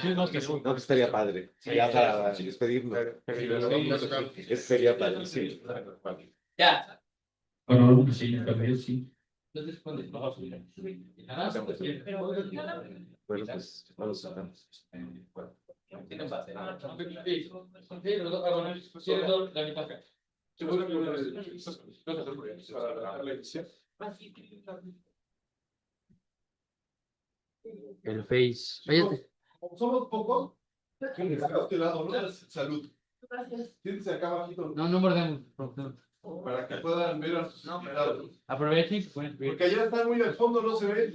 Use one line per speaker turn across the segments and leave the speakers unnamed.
Sí, no, que
No, que estaría padre. Ya para despedirnos. Eso sería padre, sí.
Ya. Bueno, sí, también sí. Entonces, cuando
Bueno, pues vamos a ver.
El Face. Oye,
Somos pocos. Salud. Siéntese acá abajito.
no, no mordemos.
Para que puedan ver a sus invitados.
Aprovechen.
Porque allá están muy al fondo, no se ve.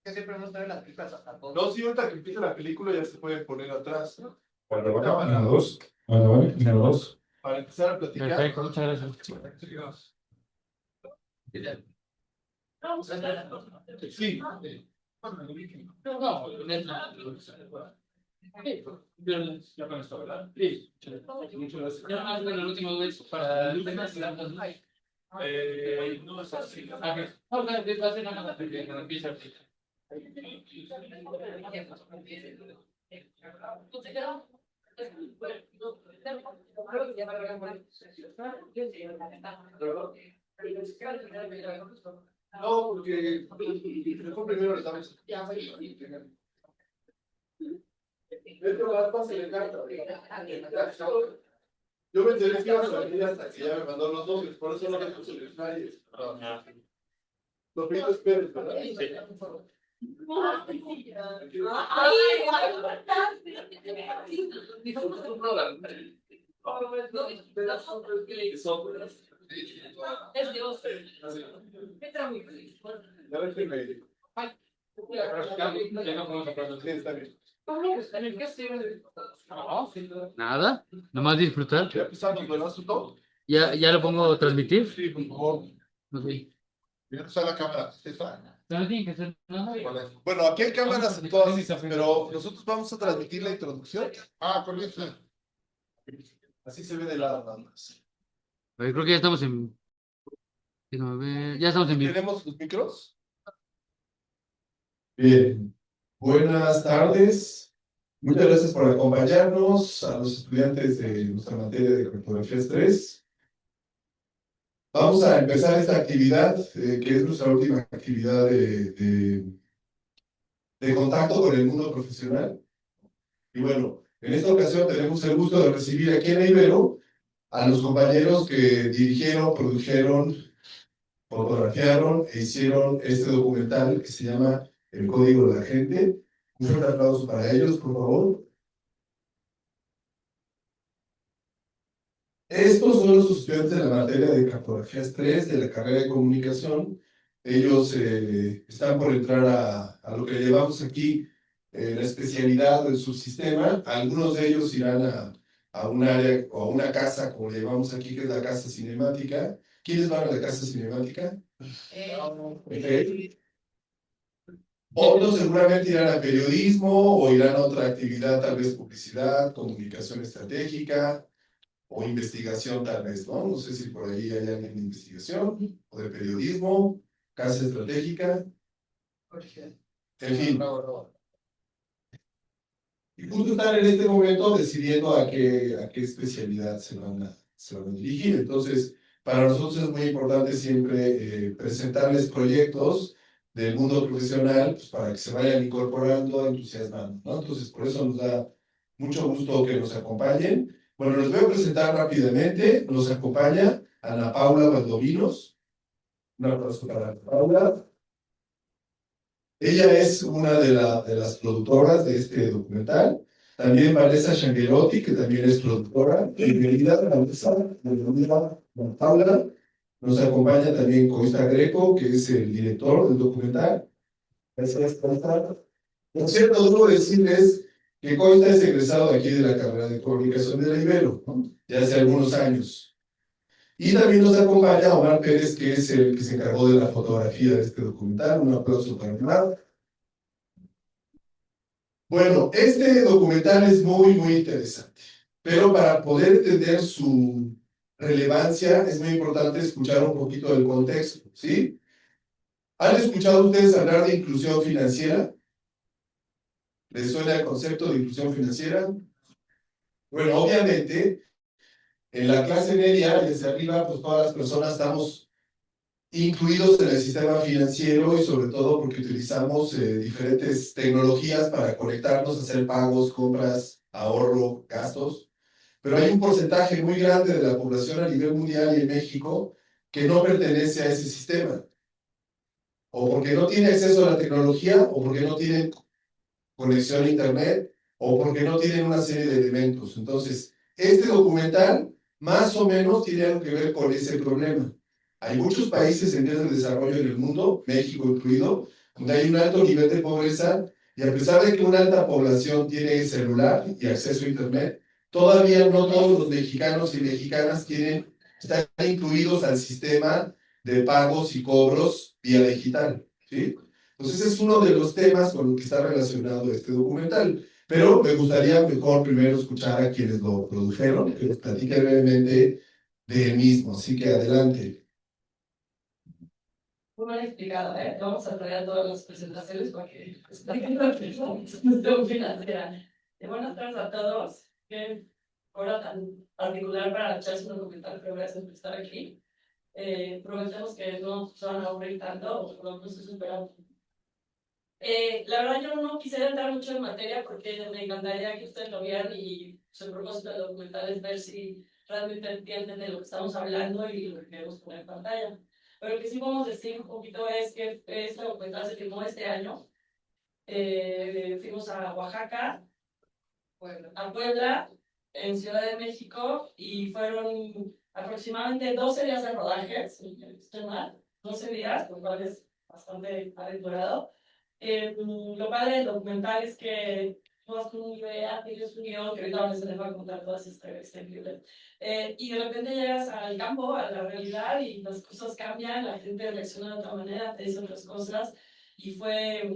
Que siempre no se ven las películas hasta todo.
No, sí, ahorita que empiece la película ya se pueden poner atrás.
Cuando van a dos. Cuando van a dos.
Para empezar a platicar.
Perfecto, muchas gracias.
Sí.
Ya con esto, ¿verdad? Sí. Muchas gracias. Ya más bueno, el último vez para el demás. No es así. Ok, va a ser nada más que empieza.
No, porque mejor primero le damos. Esto va a pasar de carta. Yo me enteré que iba a salir hasta que ya me mandó los nombres, por eso no me puse los flyers. Lo pido Pérez, ¿verdad?
Es Dios.
Ya ves que me...
Ya no podemos hablar.
Sí, está bien.
Nada, nomás disfrutar.
Ya empezamos, ¿verdad, Soto?
Ya lo pongo a transmitir.
Sí, por favor.
Ok.
Mira, está la cámara. Está.
No tiene que ser nada.
Bueno, aquí hay cámaras en todas, pero nosotros vamos a transmitir la introducción.
Ah, con eso.
Así se ve de lado nada más.
Yo creo que ya estamos en. Déjame ver, ya estamos en vivo.
¿Tenemos los micros?
Bien. Buenas tardes. Muchas gracias por acompañarnos a los estudiantes de nuestra materia de cartografías 3. Vamos a empezar esta actividad, que es nuestra última actividad de contacto con el mundo profesional. Y bueno, en esta ocasión tenemos el gusto de recibir aquí en Ibero a los compañeros que dirigieron, produjeron, fotografiaron e hicieron este documental que se llama El Código de la Gente. Un fuerte aplauso para ellos, por favor. Estos son los estudiantes de la materia de cartografías 3 de la carrera de comunicación. Ellos están por entrar a lo que llevamos aquí la especialidad del subsistema. Algunos de ellos irán a un área o a una casa, como le llevamos aquí, que es la casa cinemática. ¿Quiénes van a la casa cinemática? Okay. Otros seguramente irán a periodismo o irán a otra actividad, tal vez publicidad, comunicación estratégica o investigación, tal vez, ¿no? No sé si por ahí hay alguien de investigación o de periodismo, casa estratégica. En fin. Y justo están en este momento decidiendo a qué especialidad se van a dirigir. Entonces, para nosotros es muy importante siempre presentarles proyectos del mundo profesional, pues, para que se vayan incorporando, entusiasmando, ¿no? Entonces, por eso nos da mucho gusto que nos acompañen. Bueno, les voy a presentar rápidamente. Nos acompaña Ana Paula Valdovinos. Un aplauso para Ana Paula. Ella es una de las productoras de este documental. También Vanessa Shanguerotti, que también es productora. Bienvenida, Vanessa. Bienvenida, Ana Paula. Nos acompaña también Costa Greco, que es el director del documental. Gracias, Costa. Por cierto, debo decirles que Costa es egresado aquí de la carrera de comunicación de la Ibero, ¿no? Ya hace algunos años. Y también nos acompaña Omar Pérez, que es el que se encargó de la fotografía de este documental. Un aplauso para Omar. Bueno, este documental es muy, muy interesante, pero para poder entender su relevancia es muy importante escuchar un poquito del contexto, ¿sí? ¿Han escuchado ustedes hablar de inclusión financiera? ¿Les suena el concepto de inclusión financiera? Bueno, obviamente, en la clase media, desde arriba, pues todas las personas estamos incluidos en el sistema financiero y sobre todo porque utilizamos diferentes tecnologías para conectarnos, hacer pagos, compras, ahorro, gastos. Pero hay un porcentaje muy grande de la población a nivel mundial y en México que no pertenece a ese sistema. O porque no tiene acceso a la tecnología, o porque no tienen conexión a Internet, o porque no tienen una serie de elementos. Entonces, este documental más o menos tiene algo que ver con ese problema. Hay muchos países en vías de desarrollo en el mundo, México incluido, donde hay un alto nivel de pobreza, y a pesar de que una alta población tiene celular y acceso a Internet, todavía no todos los mexicanos y mexicanas están incluidos al sistema de pagos y cobros vía digital, ¿sí? Entonces ese es uno de los temas con los que está relacionado este documental. Pero me gustaría mejor primero escuchar a quienes lo produjeron, que nos platiquen brevemente de él mismo. Así que adelante.
Muy mal explicado, ¿eh? Vamos a traer todas las presentaciones para que expliquen lo que es la gestión financiera. Buenas tardes a todos. Qué hora tan particular para echarse un documental, pero gracias por estar aquí. Prometemos que no se van a aburrir tanto, o por lo menos eso esperamos. La verdad yo no quisiera entrar mucho en materia porque me encantaría que ustedes lo vieran y su propósito del documental es ver si realmente entienden de lo que estamos hablando y lo que queremos poner en pantalla. Pero lo que sí podemos decir un poquito es que este documental se filmó este año. Fuimos a Oaxaca, a Puebla, en Ciudad de México y fueron aproximadamente 12 días de rodaje, si no estoy mal, 12 días, lo cual es bastante aventurado. Lo padre del documental es que todas con una idea, tienes un guión, que ahorita les va a contar todas estas increíble. Y de repente llegas al campo, a la realidad, y las cosas cambian, la gente reacciona de otra manera, te dice otras cosas, y fue,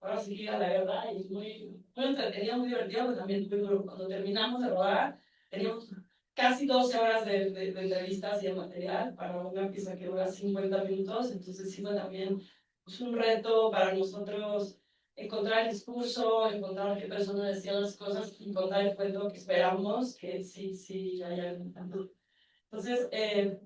ahora sí que a la verdad, y muy entretenido, muy divertido, pero también muy duro. Cuando terminamos de rodar, teníamos casi 12 horas de entrevistas y de material para una pieza que dura 50 minutos, entonces sí fue también es un reto para nosotros encontrar el discurso, encontrar qué persona decía las cosas, encontrar el cuento que esperamos que sí haya. Entonces,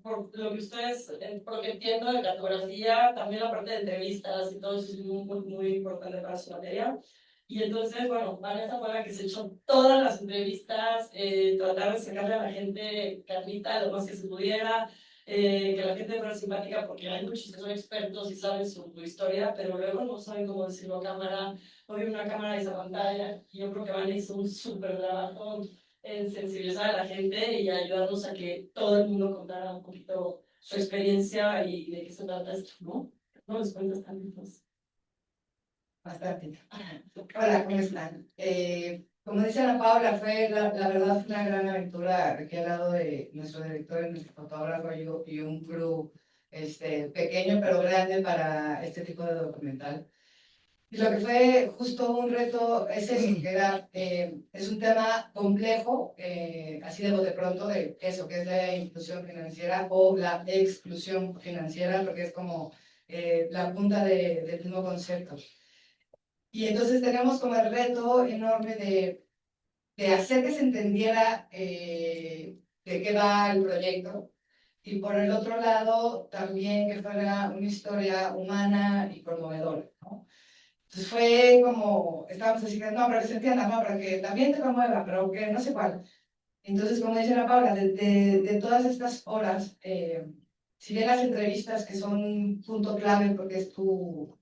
por lo que ustedes, por lo que entiendo de cartografía, también la parte de entrevistas y todo eso es muy importante para su materia. Y entonces, bueno, Vanessa fue la que se echó todas las entrevistas, tratar de sacarle a la gente carnita lo más que se pudiera, que la gente fuera simpática, porque hay muchos que son expertos y saben su historia, pero luego no saben cómo decirlo a cámara, no hay una cámara de esa pantalla, y yo creo que Vanessa hizo un súper trabajo en sensibilizar a la gente y ayudarnos a que todo el mundo contara un poquito su experiencia y de qué se trata esto, ¿no? No les cuentas tantos.
Bastante. Hola, ¿cómo están? Como dice Ana Paula, la verdad fue una gran aventura aquí al lado de nuestro director y nuestro fotógrafo y un crew pequeño pero grande para este tipo de documental. Y lo que fue justo un reto es eso, que era, es un tema complejo, así de bote pronto, de eso, que es la inclusión financiera o la exclusión financiera, porque es como la punta del mismo concepto. Y entonces tenemos como el reto enorme de hacer que se entendiera de qué va el proyecto. Y por el otro lado, también que fuera una historia humana y conmovedora, ¿no? Entonces fue como, estábamos así, no, para que se entienda, no, para que también te conmueva, pero que no sé cuál. Entonces, como dice la Paula, de todas estas horas, si bien las entrevistas que son un punto clave porque es tu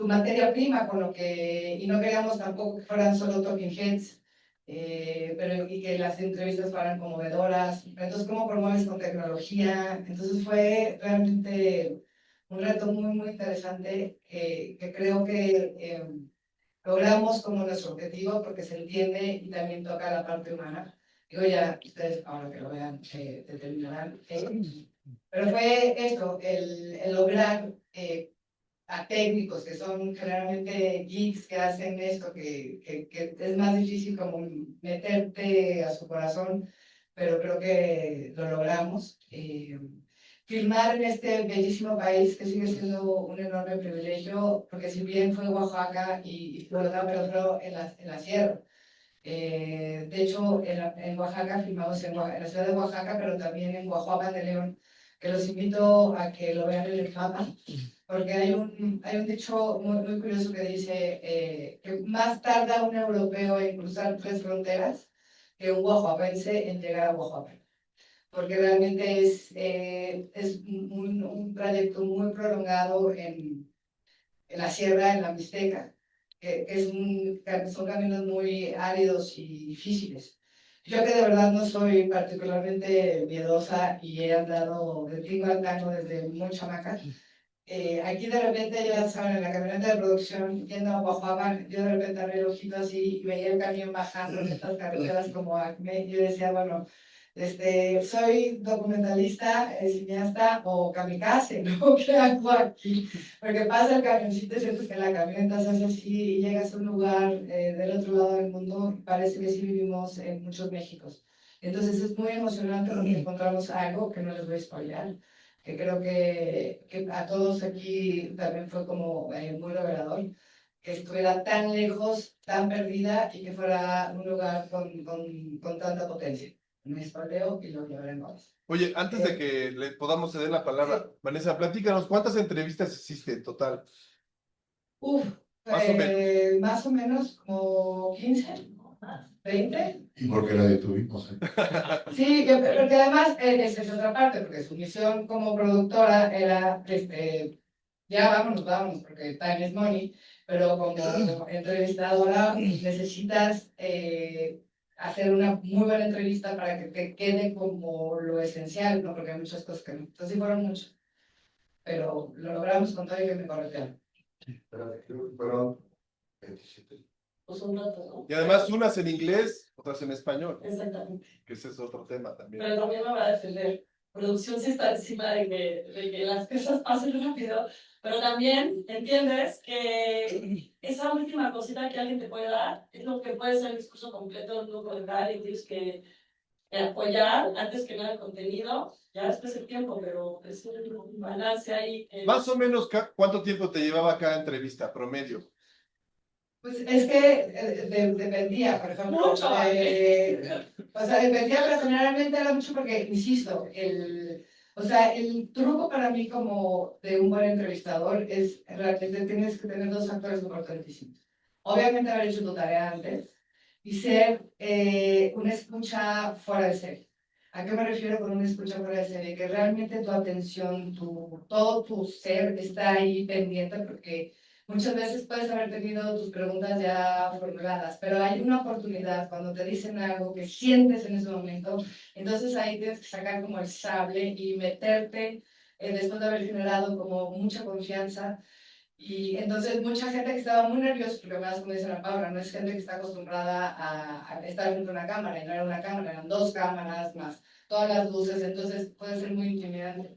materia prima, con lo que, y no queríamos tampoco que fueran solo talking heads, pero y que las entrevistas fueran conmovedoras. Entonces, ¿cómo promueves con tecnología? Entonces fue realmente un reto muy interesante que creo que logramos como nuestro objetivo porque se entiende y también toca la parte humana. Digo, ya ustedes ahora que lo vean determinarán. Pero fue esto, el lograr a técnicos que son generalmente geeks que hacen esto, que es más difícil como meterte a su corazón, pero creo que lo logramos. filmar en este bellísimo país que sigue siendo un enorme privilegio, porque si bien fue Oaxaca y pero en la sierra. De hecho, en Oaxaca filmamos en la ciudad de Oaxaca, pero también en Guajuapan de León, que los invito a que lo vean en el mapa, porque hay un dicho muy curioso que dice que más tarda un europeo en cruzar 3 fronteras que un guajuapense en llegar a Guajuapan, porque realmente es un trayecto muy prolongado en la sierra, en la Mixteca, son caminos muy áridos y difíciles. Yo que de verdad no soy particularmente miedosa y he andado de tingo al tango desde muy chamaca, aquí de repente, ya saben, en la camioneta de producción, yendo a Guajuapan, yo de repente abrí el ojito así y veía el camión bajando en estas carreteras como Acme, y yo decía, bueno, soy documentalista, cineasta o kamikaze, ¿no? ¿Qué hago aquí? Porque pasa el camioncito y sientes que la camioneta se hace así y llegas a un lugar del otro lado del mundo y parece que sí vivimos en muchos Méxicos. Entonces es muy emocionante porque encontramos algo que no les voy a spoilear, que creo que a todos aquí también fue como muy revelador, que estuviera tan lejos, tan perdida y que fuera un lugar con tanta potencia. Me espaldeo y lo llevaremos.
Oye, antes de que le podamos ceder la palabra,
Sí.
Vanessa, platícanos, ¿cuántas entrevistas hiciste en total?
Uf,
Más o menos.
más o menos como 15, 20.
¿Y por qué la detuvimos?
Sí, porque además esa es otra parte, porque su misión como productora era, ya vámonos, porque time is money, pero como entrevistadora necesitas hacer una muy buena entrevista para que te quede como lo esencial, ¿no? Porque hay muchas cosas que no. Entonces sí fueron muchos, pero lo logramos con todo y que me corretearon.
Espérate, creo que fueron 27.
Pues un rato, ¿no?
Y además unas en inglés, otras en español,
Exactamente.
que ese es otro tema también.
Pero también me va a defender. Producción sí está encima de que las cosas pasen rápido, pero también entiendes que esa última cosita que alguien te puede dar es lo que puede ser el discurso completo de un grupo de tal y tienes que apoyar antes que nada el contenido, ya después el tiempo, pero es un balance ahí.
Más o menos, ¿cuánto tiempo te llevaba cada entrevista, promedio?
Pues es que dependía, por ejemplo.
Mucho.
O sea, dependía, pero generalmente era mucho porque, insisto, o sea, el truco para mí como de un buen entrevistador es realmente tienes que tener 2 factores importantísimos. Obviamente haber hecho tu tarea antes y ser una escucha fuera de serie. ¿A qué me refiero con una escucha fuera de serie? Que realmente tu atención, todo tu ser está ahí pendiente porque muchas veces puedes haber tenido tus preguntas ya formuladas, pero hay una oportunidad cuando te dicen algo que sientes en ese momento, entonces ahí tienes que sacar como el sable y meterte después de haber generado como mucha confianza. Y entonces mucha gente que estaba muy nerviosa, porque más como dice la Paula, no es gente que está acostumbrada a estar frente a una cámara, y no era una cámara, eran 2 cámaras más todas las luces, entonces puede ser muy intimidante.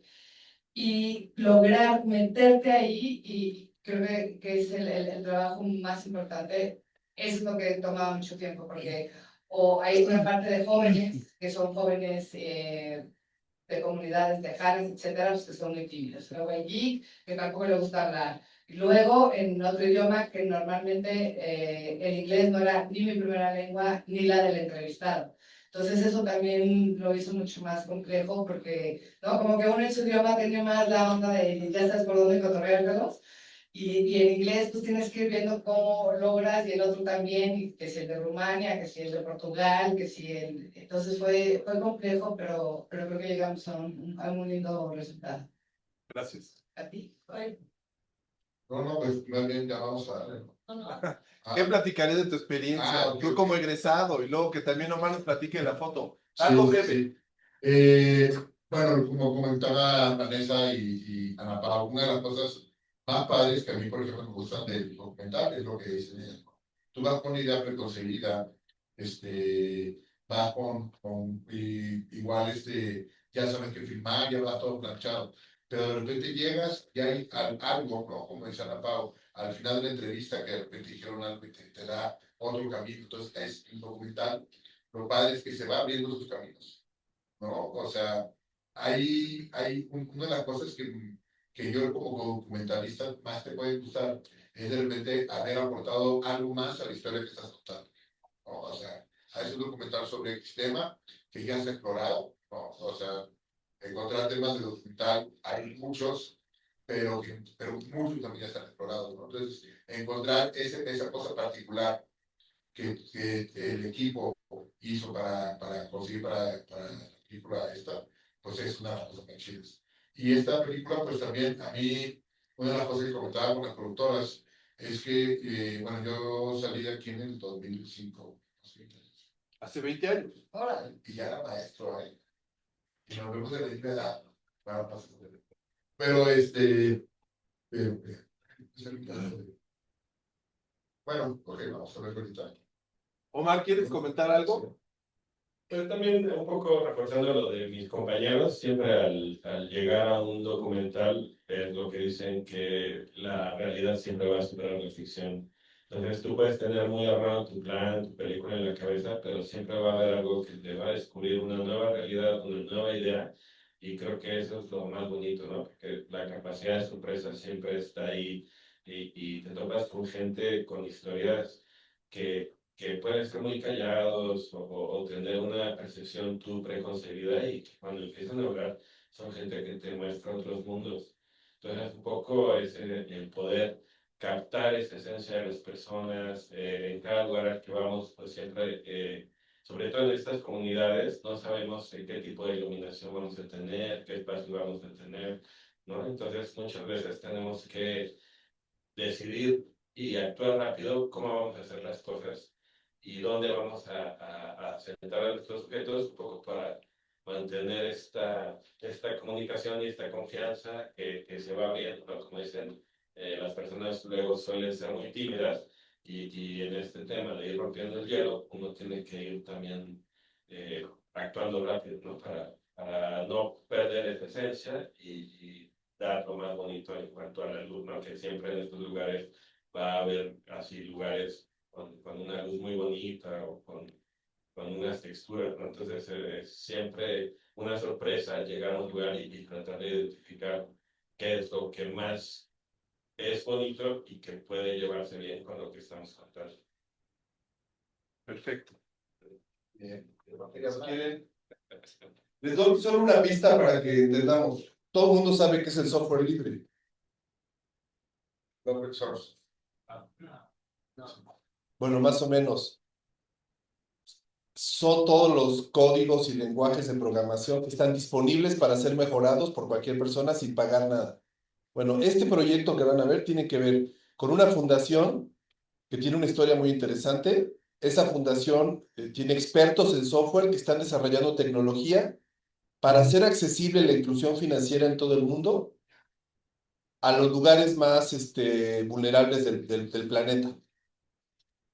Y lograr meterte ahí, y creo que es el trabajo más importante, es lo que toma mucho tiempo, porque o hay una parte de jóvenes, que son jóvenes de comunidades tejanas, etcétera, pues que son muy tímidos. Luego hay geek, que tampoco le gusta hablar. Y luego en otro idioma que normalmente el inglés no era ni mi primera lengua ni la del entrevistado. Entonces eso también lo hizo mucho más complejo porque, ¿no? Como que uno en su idioma tenía más la onda de ya sabes por dónde cotorreártelos. Y en inglés tú tienes que ir viendo cómo logras y el otro también, y que si el de Rumania, que si el de Portugal, que si el... Entonces fue complejo, pero creo que llegamos a un lindo resultado.
Gracias.
¿A ti?
No, pues más bien ya vamos a darle.
No, no.
¿Qué platicarías de tu experiencia? Tú como egresado y luego que también Omar nos platique la foto. Algo breve.
Sí. Bueno, como comentaba Vanessa y Ana Paula, una de las cosas más padres que a mí, por ejemplo, me gustan del documental es lo que dicen ellas. Tú vas con una idea preconcebida, vas igual, ya sabes que filmar, ya va todo planchado, pero de repente llegas y hay algo, ¿no? Como dice Ana Pau, al final de la entrevista que de repente dijeron algo y te da otro camino. Entonces, es un documental. Lo padre es que se va abriendo sus caminos, ¿no? O sea, una de las cosas que yo como documentalista más te puede gustar es de repente haber aportado algo más a la historia que estás contando, ¿no? O sea, hay un documental sobre X tema que ya se ha explorado, ¿no? O sea, encontrar temas de documental, hay muchos, pero muchos también ya están explorados, ¿no? Entonces, encontrar esa cosa particular que el equipo hizo para conseguir para la película esta, pues es una de las cosas más chidas. Y esta película, pues también a mí, una de las cosas que comentaba con las productoras es que, bueno, yo salí de aquí en el 2005, hace 20 años.
Hace 20 años.
Ahora, y ya era maestro, ¿eh? Y nos vemos de la misma edad. Pero bueno, ok, vamos a ver ahorita.
Omar, ¿quieres comentar algo?
Pues también un poco reforzando lo de mis compañeros, siempre al llegar a un documental es lo que dicen que la realidad siempre va a superar la ficción. Entonces tú puedes tener muy armado tu plan, tu película en la cabeza, pero siempre va a haber algo que te va a descubrir una nueva realidad, una nueva idea, y creo que eso es lo más bonito, ¿no? Porque la capacidad de sorpresa siempre está ahí y te topas con gente con historias que pueden ser muy callados o tener una percepción tú preconcebida y que cuando empiezan a hablar son gente que te muestra otros mundos. Entonces, un poco es el poder captar esa esencia de las personas en cada lugar al que vamos, pues siempre, sobre todo en estas comunidades, no sabemos qué tipo de iluminación vamos a tener, qué espacio vamos a tener, ¿no? Entonces, muchas veces tenemos que decidir y actuar rápido cómo vamos a hacer las cosas y dónde vamos a sentar a nuestros sujetos un poco para mantener esta comunicación y esta confianza que se va viendo, ¿no? Como dicen, las personas luego suelen ser muy tímidas y en este tema de ir rompiendo el hielo, uno tiene que ir también actuando rápido, ¿no? Para no perder esa esencia y dar lo más bonito en cuanto a la luz, ¿no? Que siempre en estos lugares va a haber así lugares con una luz muy bonita o con unas texturas, ¿no? Entonces es siempre una sorpresa llegar a un lugar y tratar de identificar qué es lo que más es bonito y que puede llevarse bien con lo que estamos contando.
Perfecto.
Bien.
Si quieren, les doy solo una pista para que entendamos. Todo el mundo sabe qué es el software libre.
Open source.
Bueno, más o menos. Son todos los códigos y lenguajes de programación que están disponibles para ser mejorados por cualquier persona sin pagar nada. Bueno, este proyecto que van a ver tiene que ver con una fundación que tiene una historia muy interesante. Esa fundación tiene expertos en software que están desarrollando tecnología para hacer accesible la inclusión financiera en todo el mundo a los lugares más vulnerables del planeta.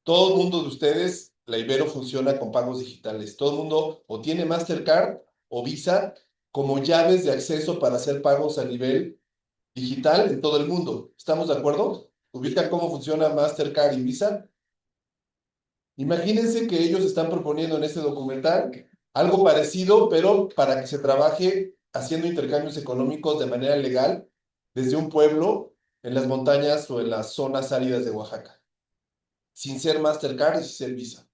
Todo el mundo de ustedes, la Ibero funciona con pagos digitales. Todo el mundo o tiene Mastercard o Visa como llaves de acceso para hacer pagos a nivel digital en todo el mundo. ¿Estamos de acuerdo? ¿Ubican cómo funciona Mastercard y Visa? Imagínense que ellos están proponiendo en este documental algo parecido, pero para que se trabaje haciendo intercambios económicos de manera legal desde un pueblo en las montañas o en las zonas áridas de Oaxaca, sin ser Mastercard y sin ser Visa.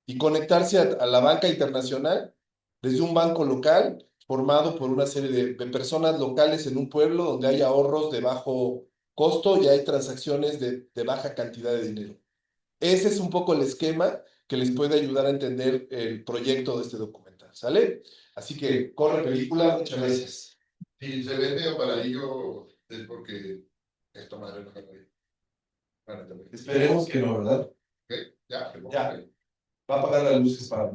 Y conectarse a la banca internacional desde un banco local formado por una serie de personas locales en un pueblo donde hay ahorros de bajo costo y hay transacciones de baja cantidad de dinero. Ese es un poco el esquema que les puede ayudar a entender el proyecto de este documental, ¿sale? Así que corre película, muchas gracias.
Si se ve medio paradillo, es porque esta madre no me lo dijo. Bueno, también.
Esperemos que no, ¿verdad?
Ok, ya,
Ya. Va a apagar las luces para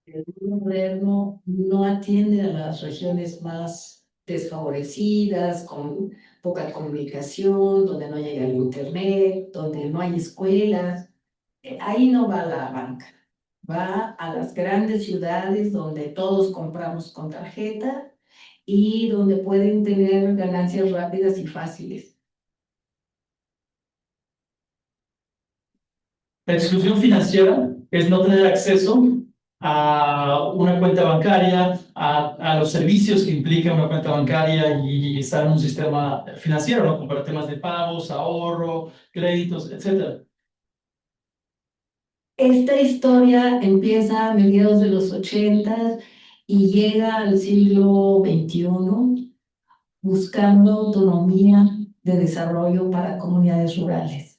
El mundo moderno no atiende a las regiones más desfavorecidas, con poca comunicación, donde no llega el internet, donde no hay escuelas. Ahí no va la banca. Va a las grandes ciudades donde todos compramos con tarjeta y donde pueden tener ganancias rápidas y fáciles.
La exclusión financiera es no tener acceso a una cuenta bancaria, a los servicios que implica una cuenta bancaria y estar en un sistema financiero, ¿no? Como para temas de pagos, ahorro, créditos, etc.
Esta historia empieza a mediados de los 80 y llega al siglo XXI buscando autonomía de desarrollo para comunidades rurales.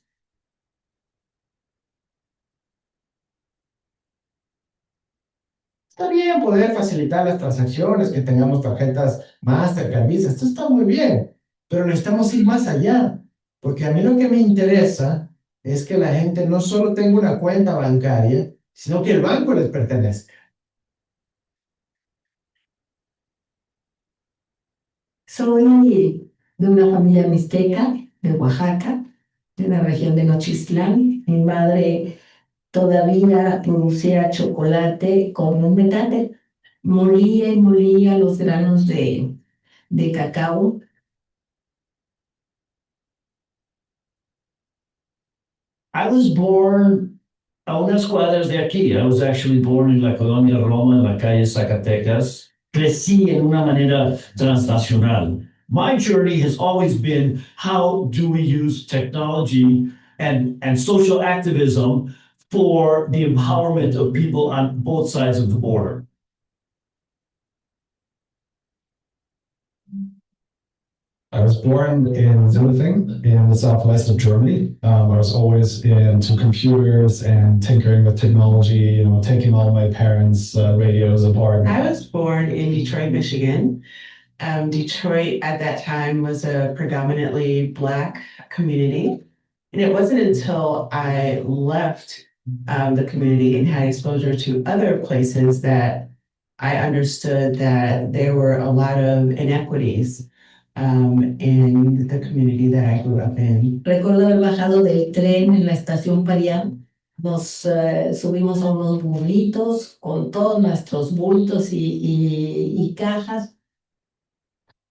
Está bien poder facilitar las transacciones, que tengamos tarjetas Mastercard, Visa, esto está muy bien, pero necesitamos ir más allá, porque a mí lo que me interesa es que la gente no solo tenga una cuenta bancaria, sino que el banco les pertenezca.
Soy de una familia mixteca de Oaxaca, de la región de Nochistlán. Mi madre todavía producía chocolate con un metate. Molía y molía los granos de cacao.
I was born a unas cuadras de aquí. I was actually born en la colonia Roma, en la calle Zacatecas. Crecí en una manera transnacional. My journey has always been, how do we use technology and social activism for the empowerment of people on both sides of the border?
I was born in Zillifing in the southwest of Germany. I was always into computers and tinkering with technology, taking all my parents' radios apart.
I was born in Detroit, Michigan. Detroit at that time was a predominantly Black community. And it wasn't until I left the community and had exposure to other places that I understood that there were a lot of inequities in the community that I grew up in.
Recuerdo haber bajado del tren en la estación Parián. Nos subimos a unos burritos con todos nuestros bultos y cajas.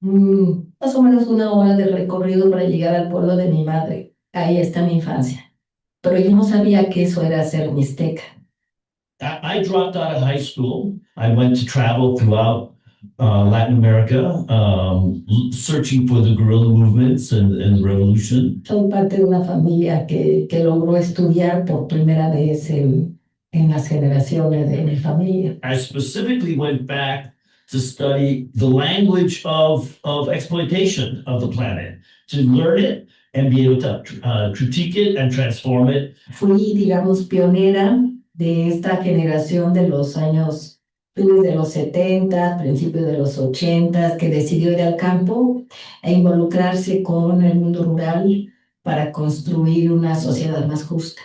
Más o menos 1 hora de recorrido para llegar al pueblo de mi madre. Ahí está mi infancia. Pero yo no sabía que eso era ser mixteca.
I dropped out of high school. I went to travel throughout Latin America, searching for the guerrilla movements and the revolution.
Soy parte de una familia que logró estudiar por primera vez en las generaciones de mi familia.
I specifically went back to study the language of exploitation of the planet, to learn it and be able to critique it and transform it.
Fui, digamos, pionera de esta generación de los años fines de los 70, principios de los 80, que decidió ir al campo e involucrarse con el mundo rural para construir una sociedad más justa.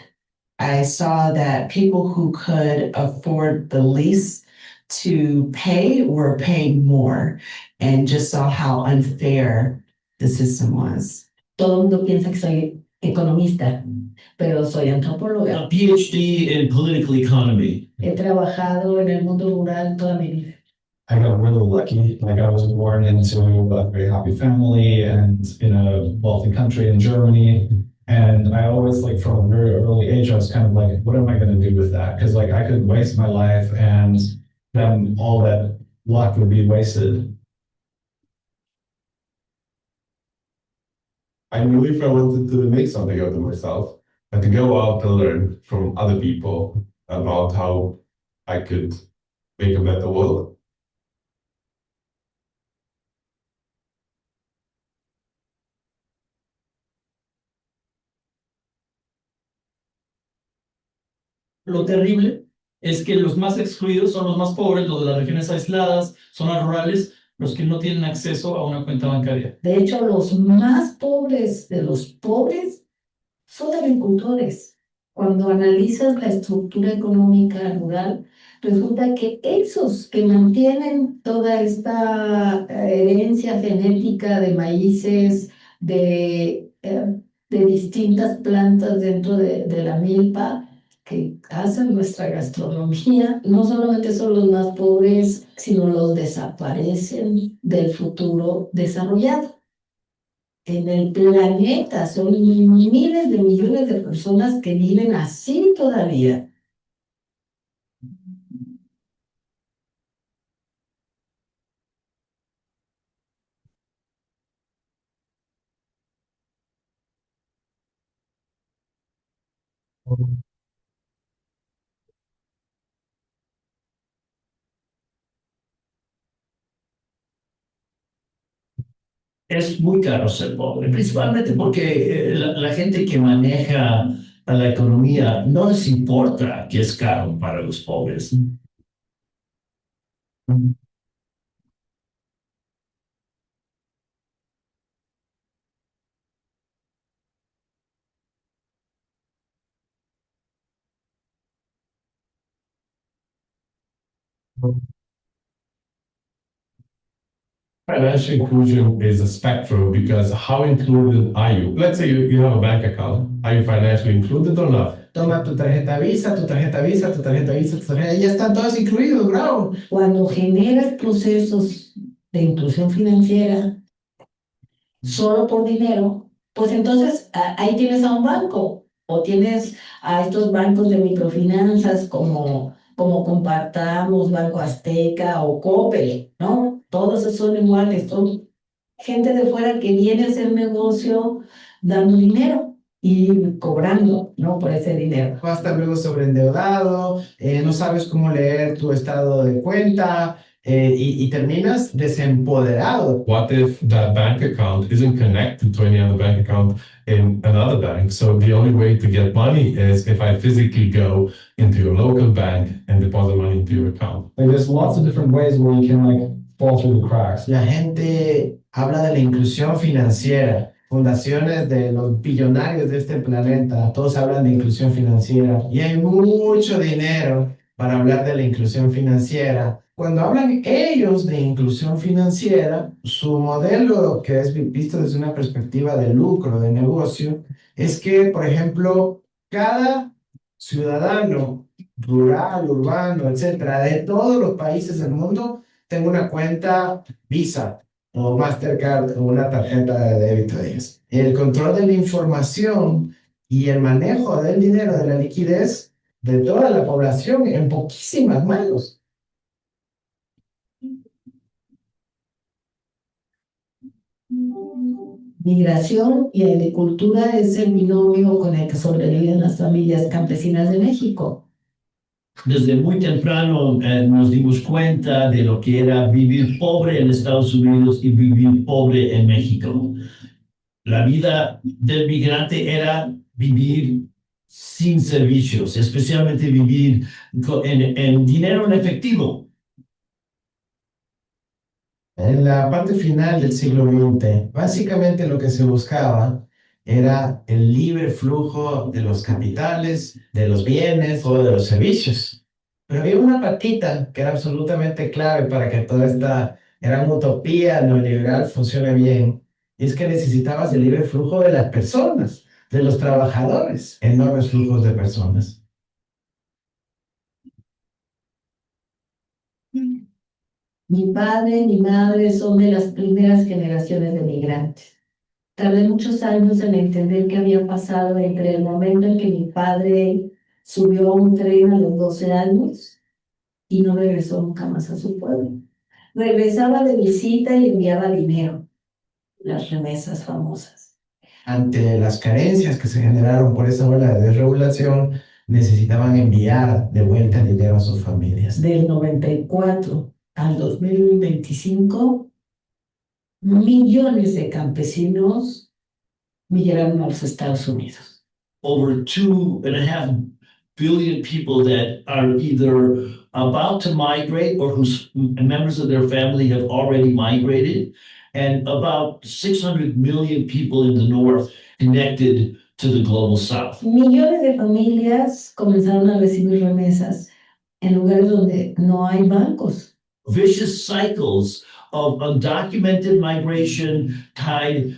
I saw that people who could afford the least to pay were paying more, and just saw how unfair the system was.
Todo el mundo piensa que soy economista, pero soy antropóloga.
A PhD in political economy.
He trabajado en el mundo rural toda mi vida.
I got really lucky. Like, I was born into a very happy family and in a wealthy country in Germany. And I always, like, from a very early age, I was kind of like, what am I going to do with that? Because, like, I could waste my life and then all that luck would be wasted.
I knew if I wanted to make something out of myself, I had to go out and learn from other people about how I could make a better world.
Lo terrible es que los más excluidos son los más pobres, los de las regiones aisladas, zonas rurales, los que no tienen acceso a una cuenta bancaria.
De hecho, los más pobres de los pobres son agricultores. Cuando analizas la estructura económica rural, resulta que esos que mantienen toda esta herencia genética de maíces, de distintas plantas dentro de la milpa, que hacen nuestra gastronomía, no solamente son los más pobres, sino los desaparecen del futuro desarrollado. En el planeta son miles de millones de personas que viven así todavía.
Es muy caro ser pobre, principalmente porque la gente que maneja a la economía no les importa que es caro para los pobres.
Financial inclusion is a spectrum because how included are you? Let's say you have a bank account. Are you financially included or not?
Toma tu tarjeta Visa, tu tarjeta Visa, tu tarjeta Visa, tu tarjeta... Ya están todos incluidos, bravo.
Cuando generas procesos de inclusión financiera solo por dinero, pues entonces ahí tienes a un banco o tienes a estos bancos de microfinanzas como Compartamos, Banco Azteca o Coppel, ¿no? Todos esos son iguales, son gente de fuera que viene a hacer negocio dando dinero y cobrando, ¿no? Por ese dinero.
Vas a estar luego sobreendeudado, no sabes cómo leer tu estado de cuenta y terminas desempoderado.
What if that bank account isn't connected to any other bank account in another bank? So the only way to get money is if I physically go into your local bank and deposit money into your account.
Like there's lots of different ways where you can like fall through the cracks.
La gente habla de la inclusión financiera. Fundaciones de los billonarios de este planeta, todos hablan de inclusión financiera y hay mucho dinero para hablar de la inclusión financiera. Cuando hablan ellos de inclusión financiera, su modelo, que es visto desde una perspectiva de lucro, de negocio, es que, por ejemplo, cada ciudadano rural, urbano, etcétera, de todos los países del mundo, tenga una cuenta Visa o Mastercard o una tarjeta de débito de ellos. El control de la información y el manejo del dinero, de la liquidez de toda la población en poquísimas manos.
Migración y agricultura es el binomio con el que sobreviven las familias campesinas de México.
Desde muy temprano nos dimos cuenta de lo que era vivir pobre en Estados Unidos y vivir pobre en México. La vida del migrante era vivir sin servicios, especialmente vivir en dinero en efectivo.
En la parte final del siglo XX, básicamente lo que se buscaba era el libre flujo de los capitales, de los bienes o de los servicios. Pero había una patita que era absolutamente clave para que toda esta gran utopía neoliberal funcione bien. Y es que necesitabas el libre flujo de las personas, de los trabajadores, enormes flujos de personas.
Mi padre y mi madre son de las primeras generaciones de migrantes. Tardé muchos años en entender qué había pasado entre el momento en que mi padre subió a un tren a los 12 años y no regresó nunca más a su pueblo. Regresaba de visita y enviaba dinero, las remesas famosas.
Ante las carencias que se generaron por esa ola de desregulación, necesitaban enviar de vuelta dinero a sus familias.
Del 94 al 2025, millones de campesinos migraron a los Estados Unidos.
Over 2.5 billion people that are either about to migrate or whose members of their family have already migrated, and about 600 million people in the north connected to the global south.
Millones de familias comenzaron a recibir remesas en lugares donde no hay bancos.
Vicious cycles of undocumented migration tied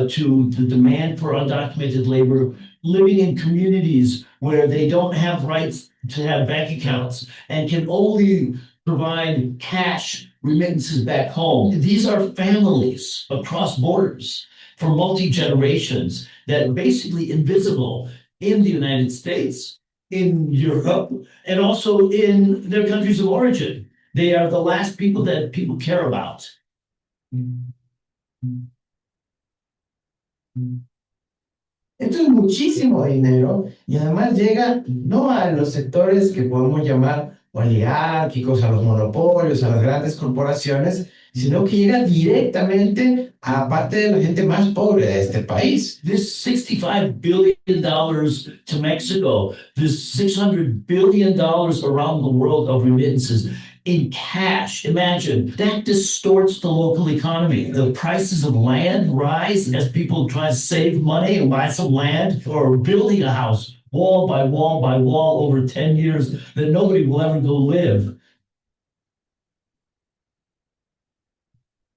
to the demand for undocumented labor, living in communities where they don't have rights to have bank accounts and can only provide cash remittances back home. These are families across borders for multi-generations that are basically invisible in the United States, in Europe, and also in their countries of origin. They are the last people that people care about.
Esto es muchísimo dinero y además llega no a los sectores que podemos llamar oligárquicos, a los monopolios, a las grandes corporaciones, sino que llega directamente a parte de la gente más pobre de este país.
This $65 billion to Mexico, this $600 billion around the world of remittances in cash. Imagine that distorts the local economy. The prices of land rise as people try to save money and buy some land or building a house wall by wall by wall over 10 years that nobody will ever go live.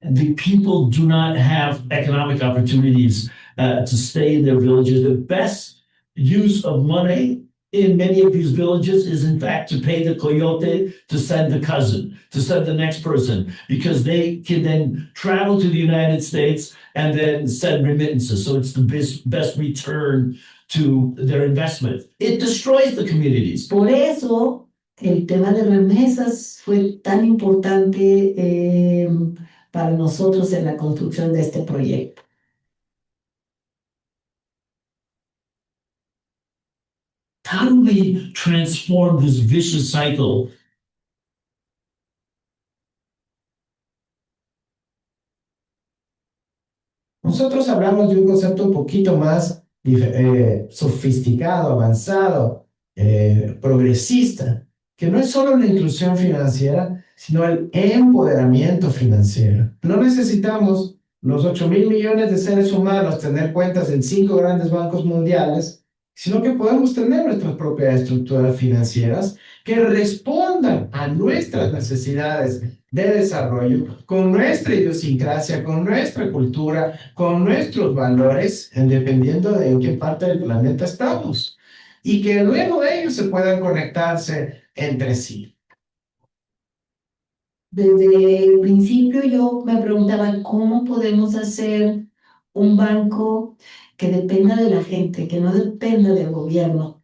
The people do not have economic opportunities to stay in their villages. The best use of money in many of these villages is in fact to pay the coyote to send the cousin, to send the next person, because they can then travel to the United States and then send remittances. So it's the best return to their investment. It destroys the communities.
Por eso el tema de remesas fue tan importante para nosotros en la construcción de este proyecto.
How do we transform this vicious cycle?
Nosotros hablamos de un concepto un poquito más sofisticado, avanzado, progresista, que no es solo la inclusión financiera, sino el empoderamiento financiero. No necesitamos los 8,000 millones de seres humanos tener cuentas en 5 grandes bancos mundiales, sino que podemos tener nuestras propias estructuras financieras que respondan a nuestras necesidades de desarrollo, con nuestra idiosincrasia, con nuestra cultura, con nuestros valores, dependiendo de en qué parte del planeta estamos, y que luego ellos se puedan conectarse entre sí.
Desde el principio yo me preguntaba cómo podemos hacer un banco que dependa de la gente, que no dependa del gobierno.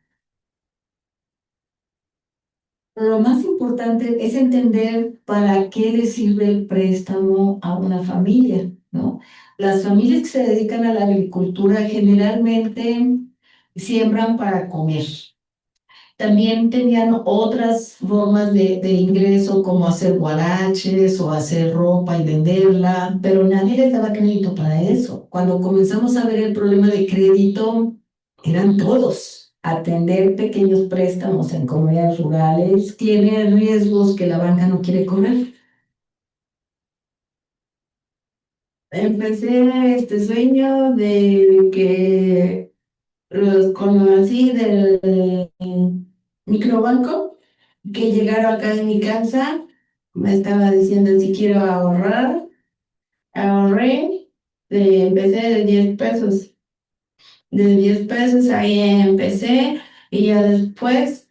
Lo más importante es entender para qué le sirve el préstamo a una familia, ¿no? Las familias que se dedican a la agricultura generalmente siembran para comer. También tenían otras formas de ingreso, como hacer guaraches o hacer ropa y venderla, pero nadie les daba crédito para eso. Cuando comenzamos a ver el problema de crédito, eran todos. Atender pequeños préstamos en comunidades rurales tiene riesgos que la banca no quiere correr. Empecé este sueño de que los conocí del microbanco, que llegaron acá en mi casa, me estaba diciendo si quiero ahorrar, ahorré, empecé de 10 pesos. De 10 pesos ahí empecé y ya después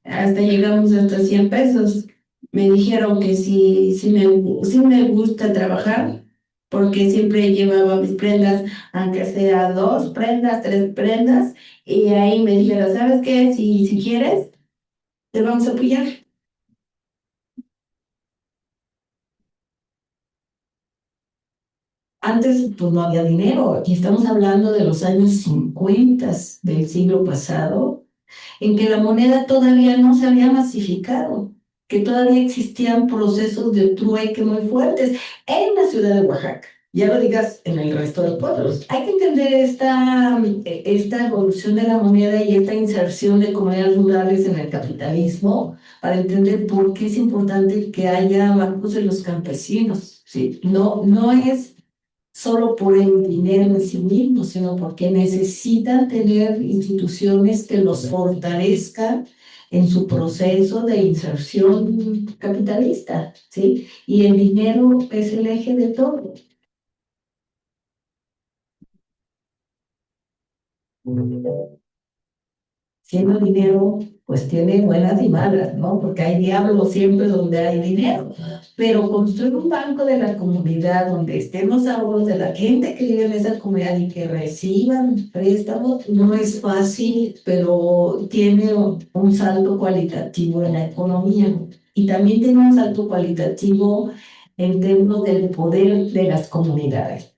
hasta llegamos hasta 100 pesos. Me dijeron que sí me gusta trabajar, porque siempre llevaba mis prendas, aunque sea 2 prendas, 3 prendas, y ahí me dijeron, ¿sabes qué? Si quieres, te vamos a apoyar. Antes, pues no había dinero, y estamos hablando de los años 50 del siglo pasado, en que la moneda todavía no se había masificado, que todavía existían procesos de trueque muy fuertes en la ciudad de Oaxaca. Ya lo digas en el resto de pueblos. Hay que entender esta evolución de la moneda y esta inserción de comunidades rurales en el capitalismo para entender por qué es importante que haya bancos de los campesinos, ¿sí? No es solo por el dinero en sí mismo, sino porque necesitan tener instituciones que los fortalezcan en su proceso de inserción capitalista, ¿sí? Y el dinero es el eje de todo. Siendo dinero, pues tiene buenas y malas, ¿no? Porque hay diablos siempre donde hay dinero. Pero construir un banco de la comunidad donde estén los ahorros de la gente que vive en esa comunidad y que reciban préstamos no es fácil, pero tiene un salto cualitativo en la economía. Y también tiene un salto cualitativo en términos del poder de las comunidades.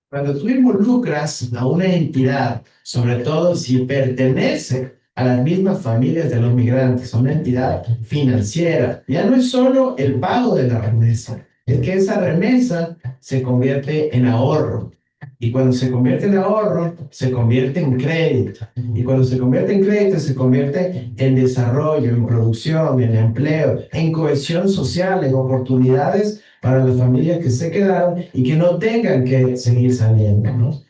Cuando tú involucras a una entidad, sobre todo si pertenece a las mismas familias de los migrantes, a una entidad financiera, ya no es solo el pago de la remesa, es que esa remesa se convierte en ahorro. Y cuando se convierte en ahorro, se convierte en crédito. Y cuando se convierte en crédito, se convierte en desarrollo, en producción, en empleo, en cohesión social, en oportunidades para las familias que se quedaron y que no tengan que seguir saliendo, ¿no?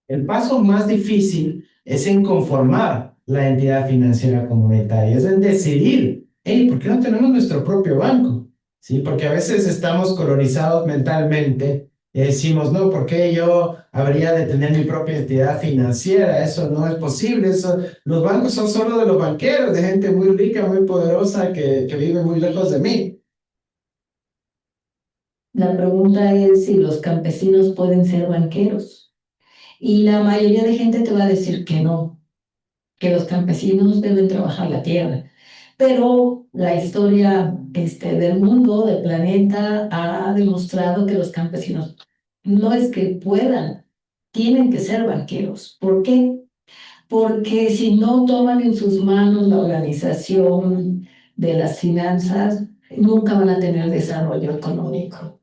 El paso más difícil es en conformar la entidad financiera comunitaria, es en decidir, hey, ¿por qué no tenemos nuestro propio banco? ¿Sí? Porque a veces estamos colonizados mentalmente y decimos, no, ¿por qué yo habría de tener mi propia entidad financiera? Eso no es posible, eso, los bancos son solo de los banqueros, de gente muy rica, muy poderosa que vive muy lejos de mí.
La pregunta es si los campesinos pueden ser banqueros. Y la mayoría de gente te va a decir que no, que los campesinos deben trabajar la tierra. Pero la historia del mundo, del planeta, ha demostrado que los campesinos no es que puedan, tienen que ser banqueros. ¿Por qué? Porque si no toman en sus manos la organización de las finanzas, nunca van a tener desarrollo económico.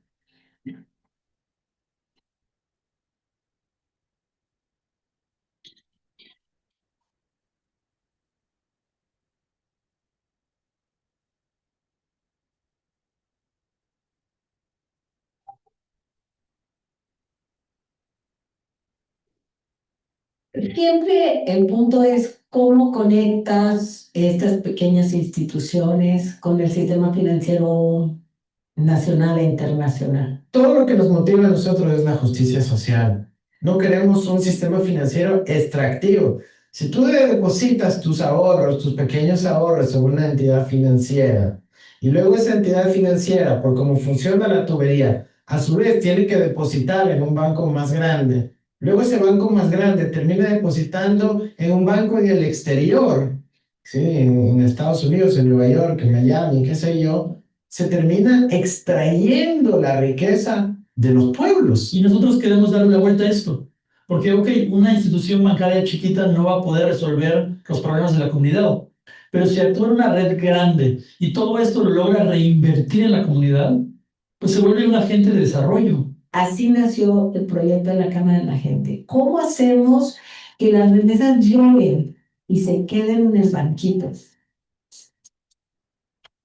Siempre el punto es cómo conectas estas pequeñas instituciones con el sistema financiero nacional e internacional.
Todo lo que nos motiva a nosotros es la justicia social. No queremos un sistema financiero extractivo. Si tú depositas tus ahorros, tus pequeños ahorros en una entidad financiera y luego esa entidad financiera, por cómo funciona la tubería, a su vez tiene que depositar en un banco más grande. Luego ese banco más grande termina depositando en un banco en el exterior, ¿sí? En Estados Unidos, en Nueva York, en Miami, qué sé yo, se termina extrayendo la riqueza de los pueblos.
Y nosotros queremos darle la vuelta a esto. Porque, ok, una institución bancaria chiquita no va a poder resolver los problemas de la comunidad. Pero si actúa una red grande y todo esto lo logra reinvertir en la comunidad, pues se vuelve un agente de desarrollo.
Así nació el proyecto de la Cámara de la Gente. ¿Cómo hacemos que las remesas lleguen y se queden en el banquito.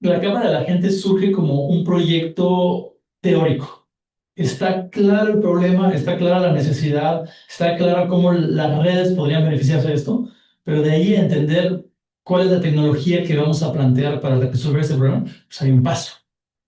La Cámara de la Gente surge como un proyecto teórico. Está claro el problema, está clara la necesidad, está claro cómo las redes podrían beneficiarse de esto, pero de ahí a entender cuál es la tecnología que vamos a plantear para resolver ese problema, pues hay un paso.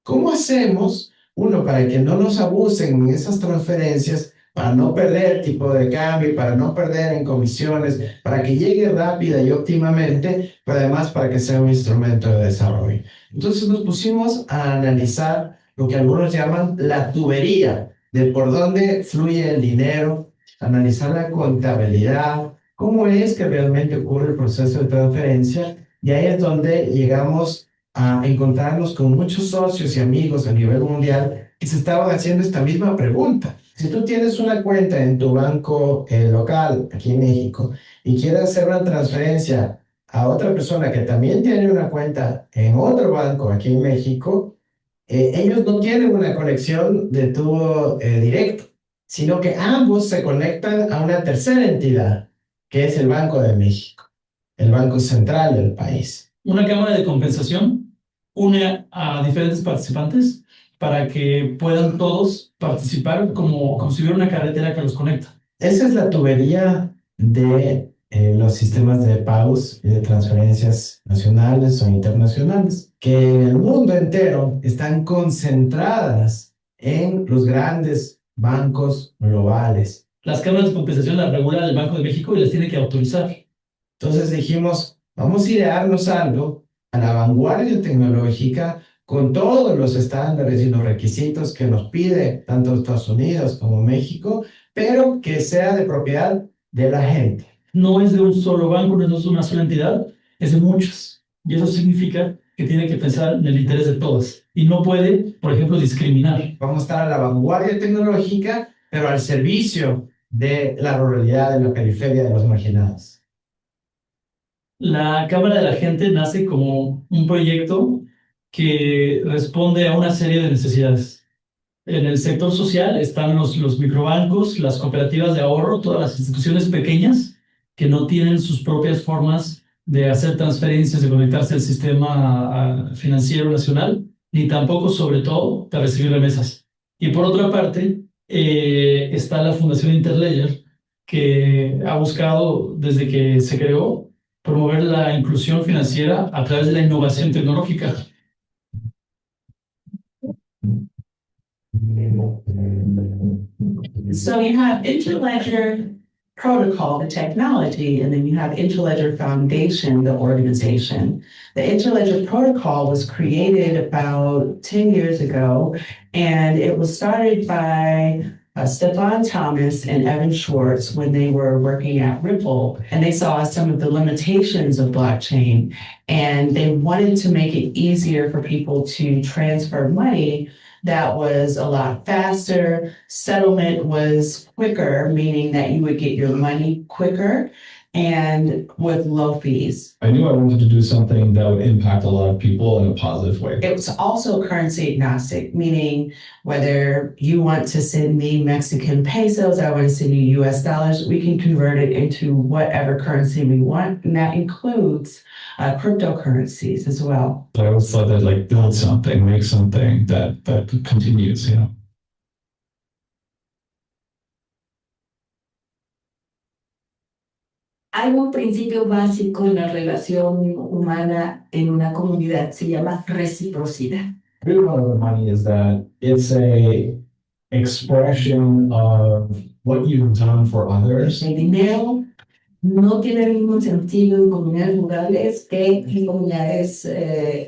¿Cómo hacemos, uno, para que no nos abusen en esas transferencias, para no perder tipo de cambio, para no perder en comisiones, para que llegue rápida y óptimamente, pero además para que sea un instrumento de desarrollo? Entonces nos pusimos a analizar lo que algunos llaman la tubería, de por dónde fluye el dinero, analizar la contabilidad, cómo es que realmente ocurre el proceso de transferencia, y ahí es donde llegamos a encontrarnos con muchos socios y amigos a nivel mundial que se estaban haciendo esta misma pregunta. Si tú tienes una cuenta en tu banco local aquí en México y quieres hacer una transferencia a otra persona que también tiene una cuenta en otro banco aquí en México, ellos no tienen una conexión de tubo directo, sino que ambos se conectan a una tercera entidad, que es el Banco de México, el banco central del país.
Una cámara de compensación une a diferentes participantes para que puedan todos participar como si hubiera una carretera que los conecta.
Esa es la tubería de los sistemas de pagos y de transferencias nacionales o internacionales, que en el mundo entero están concentradas en los grandes bancos globales.
Las cámaras de compensación las regula el Banco de México y las tiene que autorizar.
Entonces dijimos, vamos a idearnos algo a la vanguardia tecnológica con todos los estándares y los requisitos que nos pide tanto Estados Unidos como México, pero que sea de propiedad de la gente.
No es de un solo banco, no es de una sola entidad, es de muchas. Y eso significa que tiene que pensar en el interés de todas. Y no puede, por ejemplo, discriminar.
Vamos a estar a la vanguardia tecnológica, pero al servicio de la ruralidad, de la periferia, de los marginados.
La Cámara de la Gente nace como un proyecto que responde a una serie de necesidades. En el sector social están los microbancos, las cooperativas de ahorro, todas las instituciones pequeñas que no tienen sus propias formas de hacer transferencias, de conectarse al sistema financiero nacional, ni tampoco, sobre todo, de recibir remesas. Y por otra parte, está la Fundación Interlayer, que ha buscado, desde que se creó, promover la inclusión financiera a través de la innovación tecnológica.
So you have Interledger Protocol, the technology, and then you have Interledger Foundation, the organization. The Interledger Protocol was created about 10 years ago, and it was started by Stefan Thomas and Evan Schwartz when they were working at Ripple, and they saw some of the limitations of blockchain, and they wanted to make it easier for people to transfer money that was a lot faster. Settlement was quicker, meaning that you would get your money quicker and with low fees.
I knew I wanted to do something that would impact a lot of people in a positive way.
It was also currency agnostic, meaning whether you want to send me Mexican pesos, I want to send you US dollars, we can convert it into whatever currency we want. And that includes cryptocurrencies as well.
But I always thought that like build something, make something that continues, you know.
Hay un principio básico en la relación humana en una comunidad, se llama reciprocidad.
The real part of money is that it's a expression of what you've done for others.
El dinero no tiene el mismo sentido en comunidades rurales que en comunidades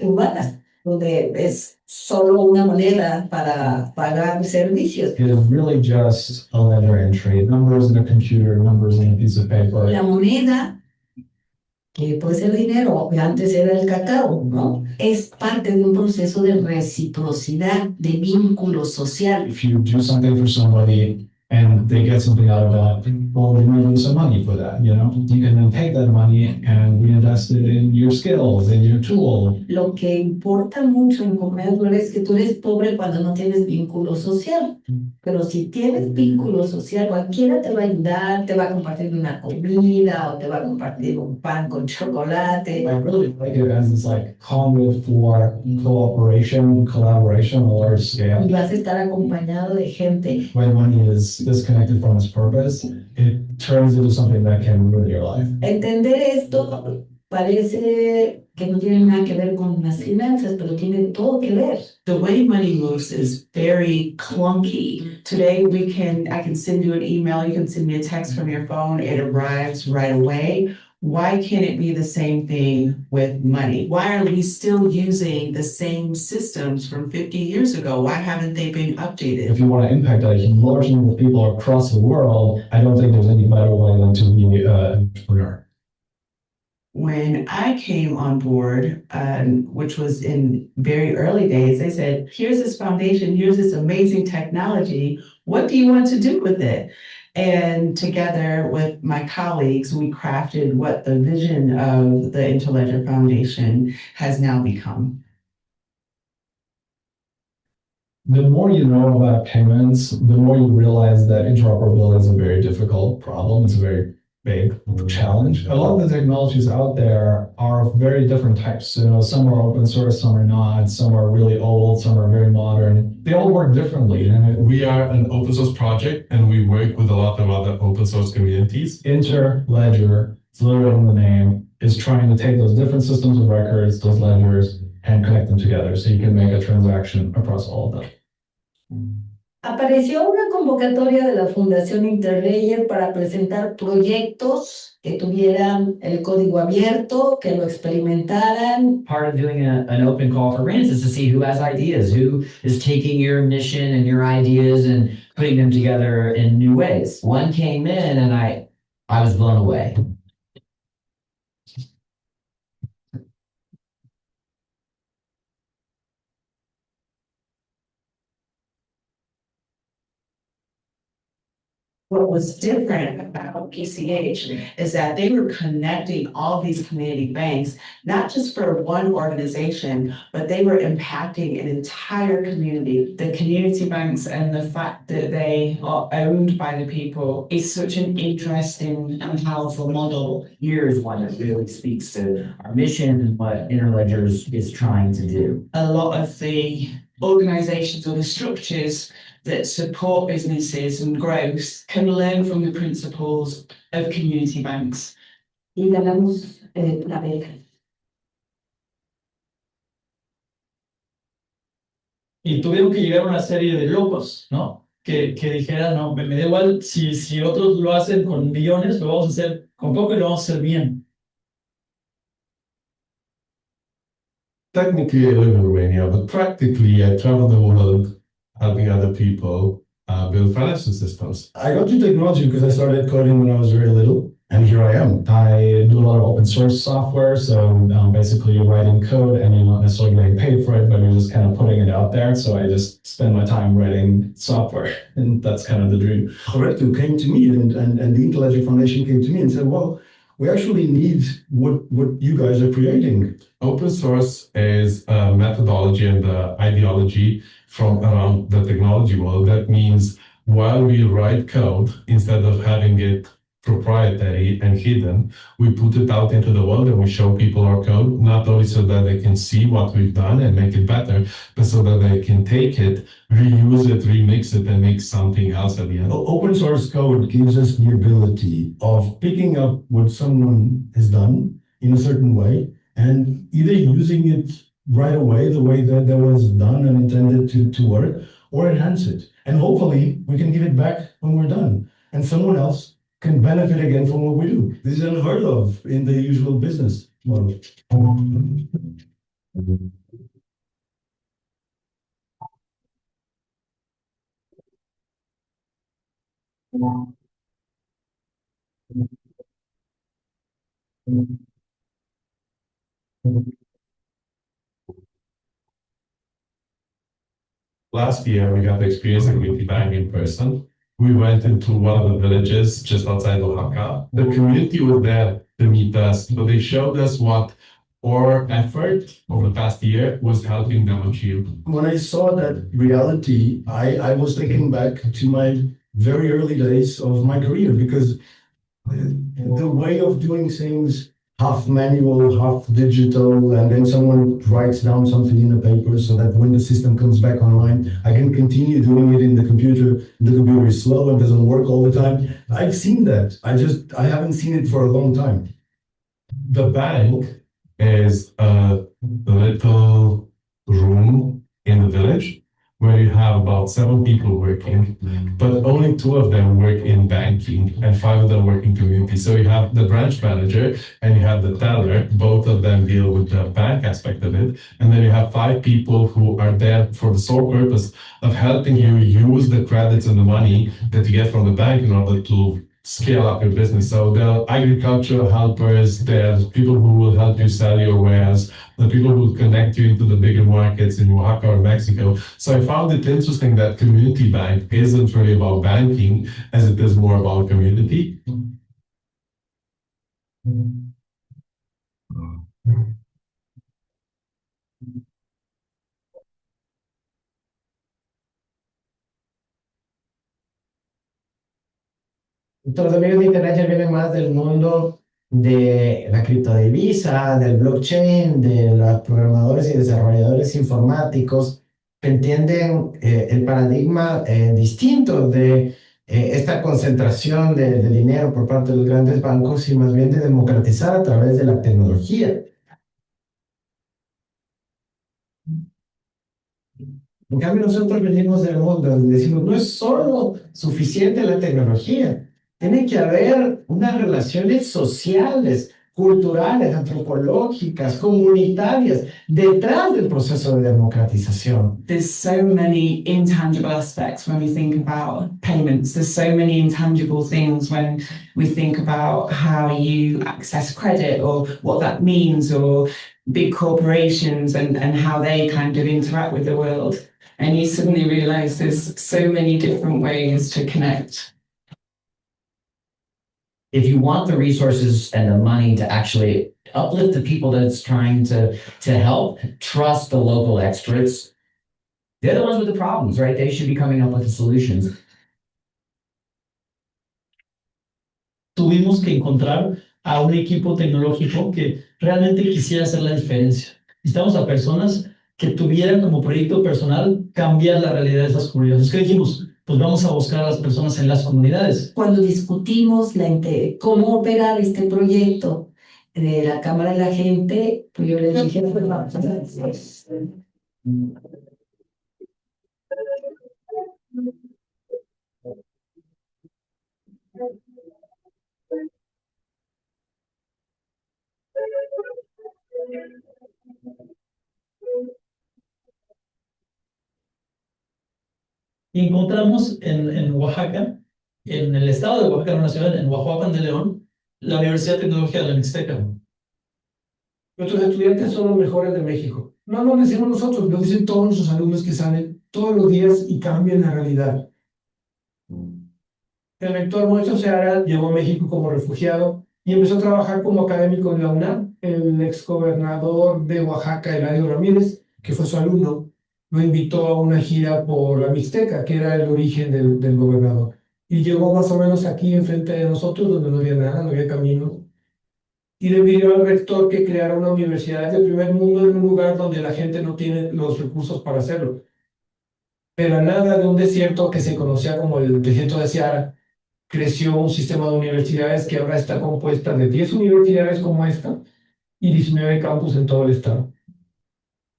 urbanas, donde es solo una moneda para pagar servicios.
It is really just a ledger entry, numbers in a computer, numbers in a piece of paper.
La moneda, que puede ser dinero, que antes era el cacao, ¿no? Es parte de un proceso de reciprocidad, de vínculo social.
If you do something for somebody,
and they get something out of that, well, they might lose some money for that, you know? You can then take that money and reinvest it in your skills, in your tool.
Lo que importa mucho en Comedor es que tú eres pobre cuando no tienes vínculo social. Pero si tienes vínculo social, cualquiera te va a ayudar, te va a compartir una comida o te va a compartir un pan con chocolate.
I really like it as this like conduit for cooperation, collaboration on a large scale.
Y vas a estar acompañado de gente.
When money is disconnected from its purpose, it turns into something that can ruin your life.
Entender esto parece que no tiene nada que ver con las finanzas, pero tiene todo que ver.
The way money moves is very clunky. Today I can send you an email, you can send me a text from your phone, it arrives right away. Why can't it be the same thing with money? Why are we still using the same systems from 50 years ago? Why haven't they been updated?
If you want to impact a large number of people across the world, I don't think there's any better way than to be an entrepreneur.
When I came on board, which was in very early days, they said, here's this foundation, here's this amazing technology. What do you want to do with it? And together with my colleagues, we crafted what the vision of the Interledger Foundation has now become.
The more you know about payments, the more you realize that interoperability is a very difficult problem. It's a very big challenge. A lot of the technologies out there are of very different types. You know, some are open source, some are not, some are really old, some are very modern. They all work differently. And
we are an open source project and we work with a lot of other open source communities.
Interledger, it's literally in the name, is trying to take those different systems of records, those ledgers, and connect them together so you can make a transaction across all of them.
Apareció una convocatoria de la Fundación Interledger para presentar proyectos que tuvieran el código abierto, que lo experimentaran.
Part of doing an open call for grants is to see who has ideas, who is taking your mission and your ideas and putting them together in new ways. One came in and I was blown away.
What was different about PCH is that they were connecting all these community banks, not just for one organization, but they were impacting an entire community. The community banks and the fact that they are owned by the people is such an interesting and powerful model.
Here is one that really speaks to our mission and what Interledger is trying to do.
A lot of the organizations or the structures that support businesses and growth can learn from the principles of community banks.
Y ganamos la beca.
Y tuvieron que llegar una serie de locos, ¿no? Que dijeran, no, me da igual si otros lo hacen con millones, lo vamos a hacer con poco y lo vamos a hacer bien.
Technically, I live in Romania, but practically, I travel the world helping other people build financial systems.
I got to technology because I started coding when I was very little, and here I am.
I do a lot of open source software, so basically you're writing code and you're not necessarily getting paid for it, but you're just kind of putting it out there. So I just spend my time writing software, and that's kind of the dream.
Roberto came to me, and the Interledger Foundation came to me and said, well, we actually need what you guys are creating.
Open source is a methodology and the ideology from around the technology world. That means while we write code, instead of having it proprietary and hidden, we put it out into the world and we show people our code, not only so that they can see what we've done and make it better, but so that they can take it, reuse it, remix it, and make something else at the end.
Open source code gives us the ability of picking up what someone has done in a certain way and either using it right away, the way that was done and intended to work, or enhance it. And hopefully we can give it back when we're done. And someone else can benefit again from what we do. This is unheard of in the usual business model.
Last year, we got to experience a community bank in person. we went into one of the villages just outside Oaxaca. The community was there to meet us, but they showed us what our effort over the past year was helping them achieve.
When I saw that reality, I was taken back to my very early days of my career because the way of doing things, half manual, half digital, and then someone writes down something in a paper so that when the system comes back online, I can continue doing it in the computer. The computer is slow and doesn't work all the time. I've seen that. I haven't seen it for a long time.
The bank is a little room in the village where you have about 7 people working, but only 2 of them work in banking and 5 of them work in community. So you have the branch manager and you have the teller, both of them deal with the bank aspect of it. And then you have 5 people who are there for the sole purpose of helping you use the credits and the money that you get from the bank in order to scale up your business. So there are agricultural helpers, there's people who will help you sell your wares, the people who will connect you into the bigger markets in Oaxaca or Mexico. So I found it interesting that community bank isn't really about banking as it is more about community.
Nuestros amigos de Internet ya vienen más del mundo de la criptodivisa, del blockchain, de los programadores y desarrolladores informáticos, que entienden el paradigma distinto de esta concentración de dinero por parte de los grandes bancos y más bien de democratizar a través de la tecnología. En cambio, nosotros venimos del mundo donde decimos, no es solo suficiente la tecnología, tiene que haber unas relaciones sociales, culturales, antropológicas, comunitarias, detrás del proceso de democratización.
There's so many intangible aspects when we think about payments. There's so many intangible things when we think about how you access credit or what that means, or big corporations and how they kind of interact with the world. And you suddenly realize there's so many different ways to connect.
If you want the resources and the money to actually uplift the people that it's trying to help, trust the local experts. They're the ones with the problems, right? They should be coming up with the solutions.
Tuvimos que encontrar a un equipo tecnológico que realmente quisiera hacer la diferencia. Necesitamos a personas que tuvieran como proyecto personal cambiar la realidad de esas comunidades. ¿Qué dijimos? Pues vamos a buscar a las personas en las comunidades.
Cuando discutimos cómo operar este proyecto de la Cámara de la Gente, pues yo les dije, pues vamos a hacer.
Y encontramos en Oaxaca, en el estado de Oaxaca, en una ciudad, en Oaxaca de León, la Universidad Tecnológica de la Mixteca.
Nuestros estudiantes son los mejores de México. No lo decimos nosotros, lo dicen todos nuestros alumnos que salen todos los días y cambian la realidad. El rector Moisés Seara llegó a México como refugiado y empezó a trabajar como académico en la UNAM. El exgobernador de Oaxaca, Eladio Ramírez, que fue su alumno, lo invitó a una gira por la Mixteca, que era el origen del gobernador. Y llegó más o menos aquí enfrente de nosotros, donde no había nada, no había camino. Y le pidió al rector que creara una universidad de primer mundo en un lugar donde la gente no tiene los recursos para hacerlo. De la nada, de un desierto que se conocía como el desierto de Seara, creció un sistema de universidades que ahora está compuesta de 10 universidades como esta y 19 campus en todo el estado.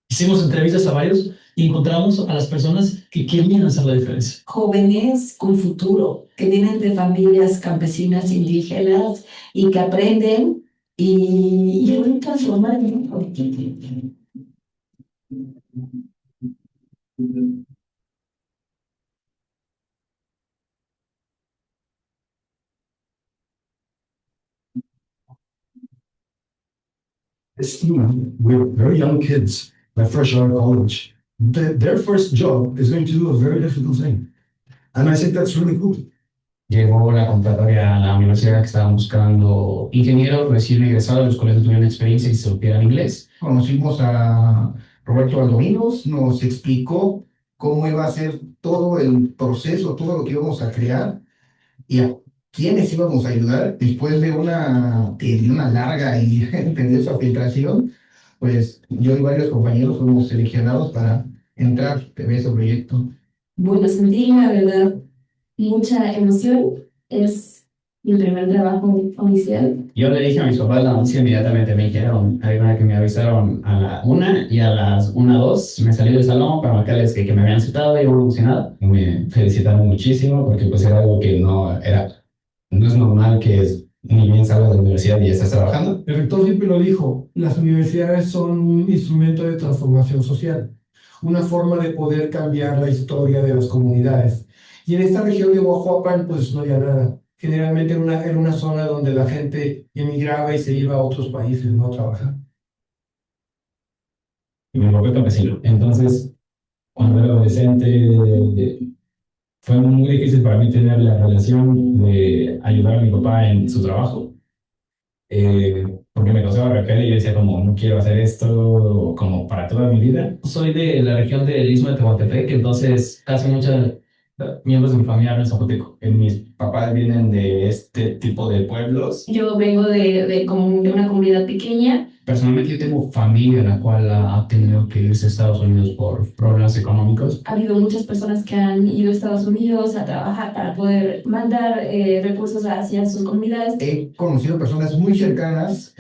Hicimos entrevistas a varios y encontramos a las personas que querían hacer la diferencia.
Jóvenes con futuro, que vienen de familias campesinas indígenas y que aprenden y transformar el mundo.
This team, we're very young kids, like fresh out of college. Their first job is going to do a very difficult thing. And I think that's really cool.
Llegó la convocatoria a la universidad que estaban buscando ingenieros recién egresados, los cuales no tuvieron experiencia y se supieran inglés.
Conocimos a Roberto Valdovinos, nos explicó cómo iba a ser todo el proceso, todo lo que íbamos a crear y a quiénes íbamos a ayudar. Después de una larga y tediosa filtración, pues yo y varios compañeros fuimos seleccionados para entrar en ese proyecto.
Bueno, sentí la verdad mucha emoción. Es mi primer trabajo oficial.
Yo le dije a mis papás la noticia inmediatamente, me dijeron, hay una que me avisaron a la 1 y a las 1:02 me salí del salón para marcarles que me habían citado y muy emocionado. Me felicitaron muchísimo porque pues era algo que no es normal que ni bien salgas de la universidad y ya estés trabajando.
El rector siempre lo dijo, las universidades son un instrumento de transformación social, una forma de poder cambiar la historia de las comunidades. Y en esta región de Huajuapan, pues no había nada. Generalmente era una zona donde la gente emigraba y se iba a otros países, ¿no? A trabajar.
Y mi papá es campesino. Entonces, cuando era adolescente, fue muy difícil para mí tener la relación de ayudar a mi papá en su trabajo. Porque me causaba repele y yo decía como, no quiero hacer esto como para toda mi vida.
Soy de la región del Istmo de Tehuantepec, entonces casi muchos miembros de mi familia hablan zapoteco.
Mis papás vienen de este tipo de pueblos.
Yo vengo de una comunidad pequeña.
Personalmente yo tengo familia la cual ha tenido que irse a Estados Unidos por problemas económicos.
Ha habido muchas personas que han ido a Estados Unidos a trabajar para poder mandar recursos hacia sus comunidades.
He conocido personas muy cercanas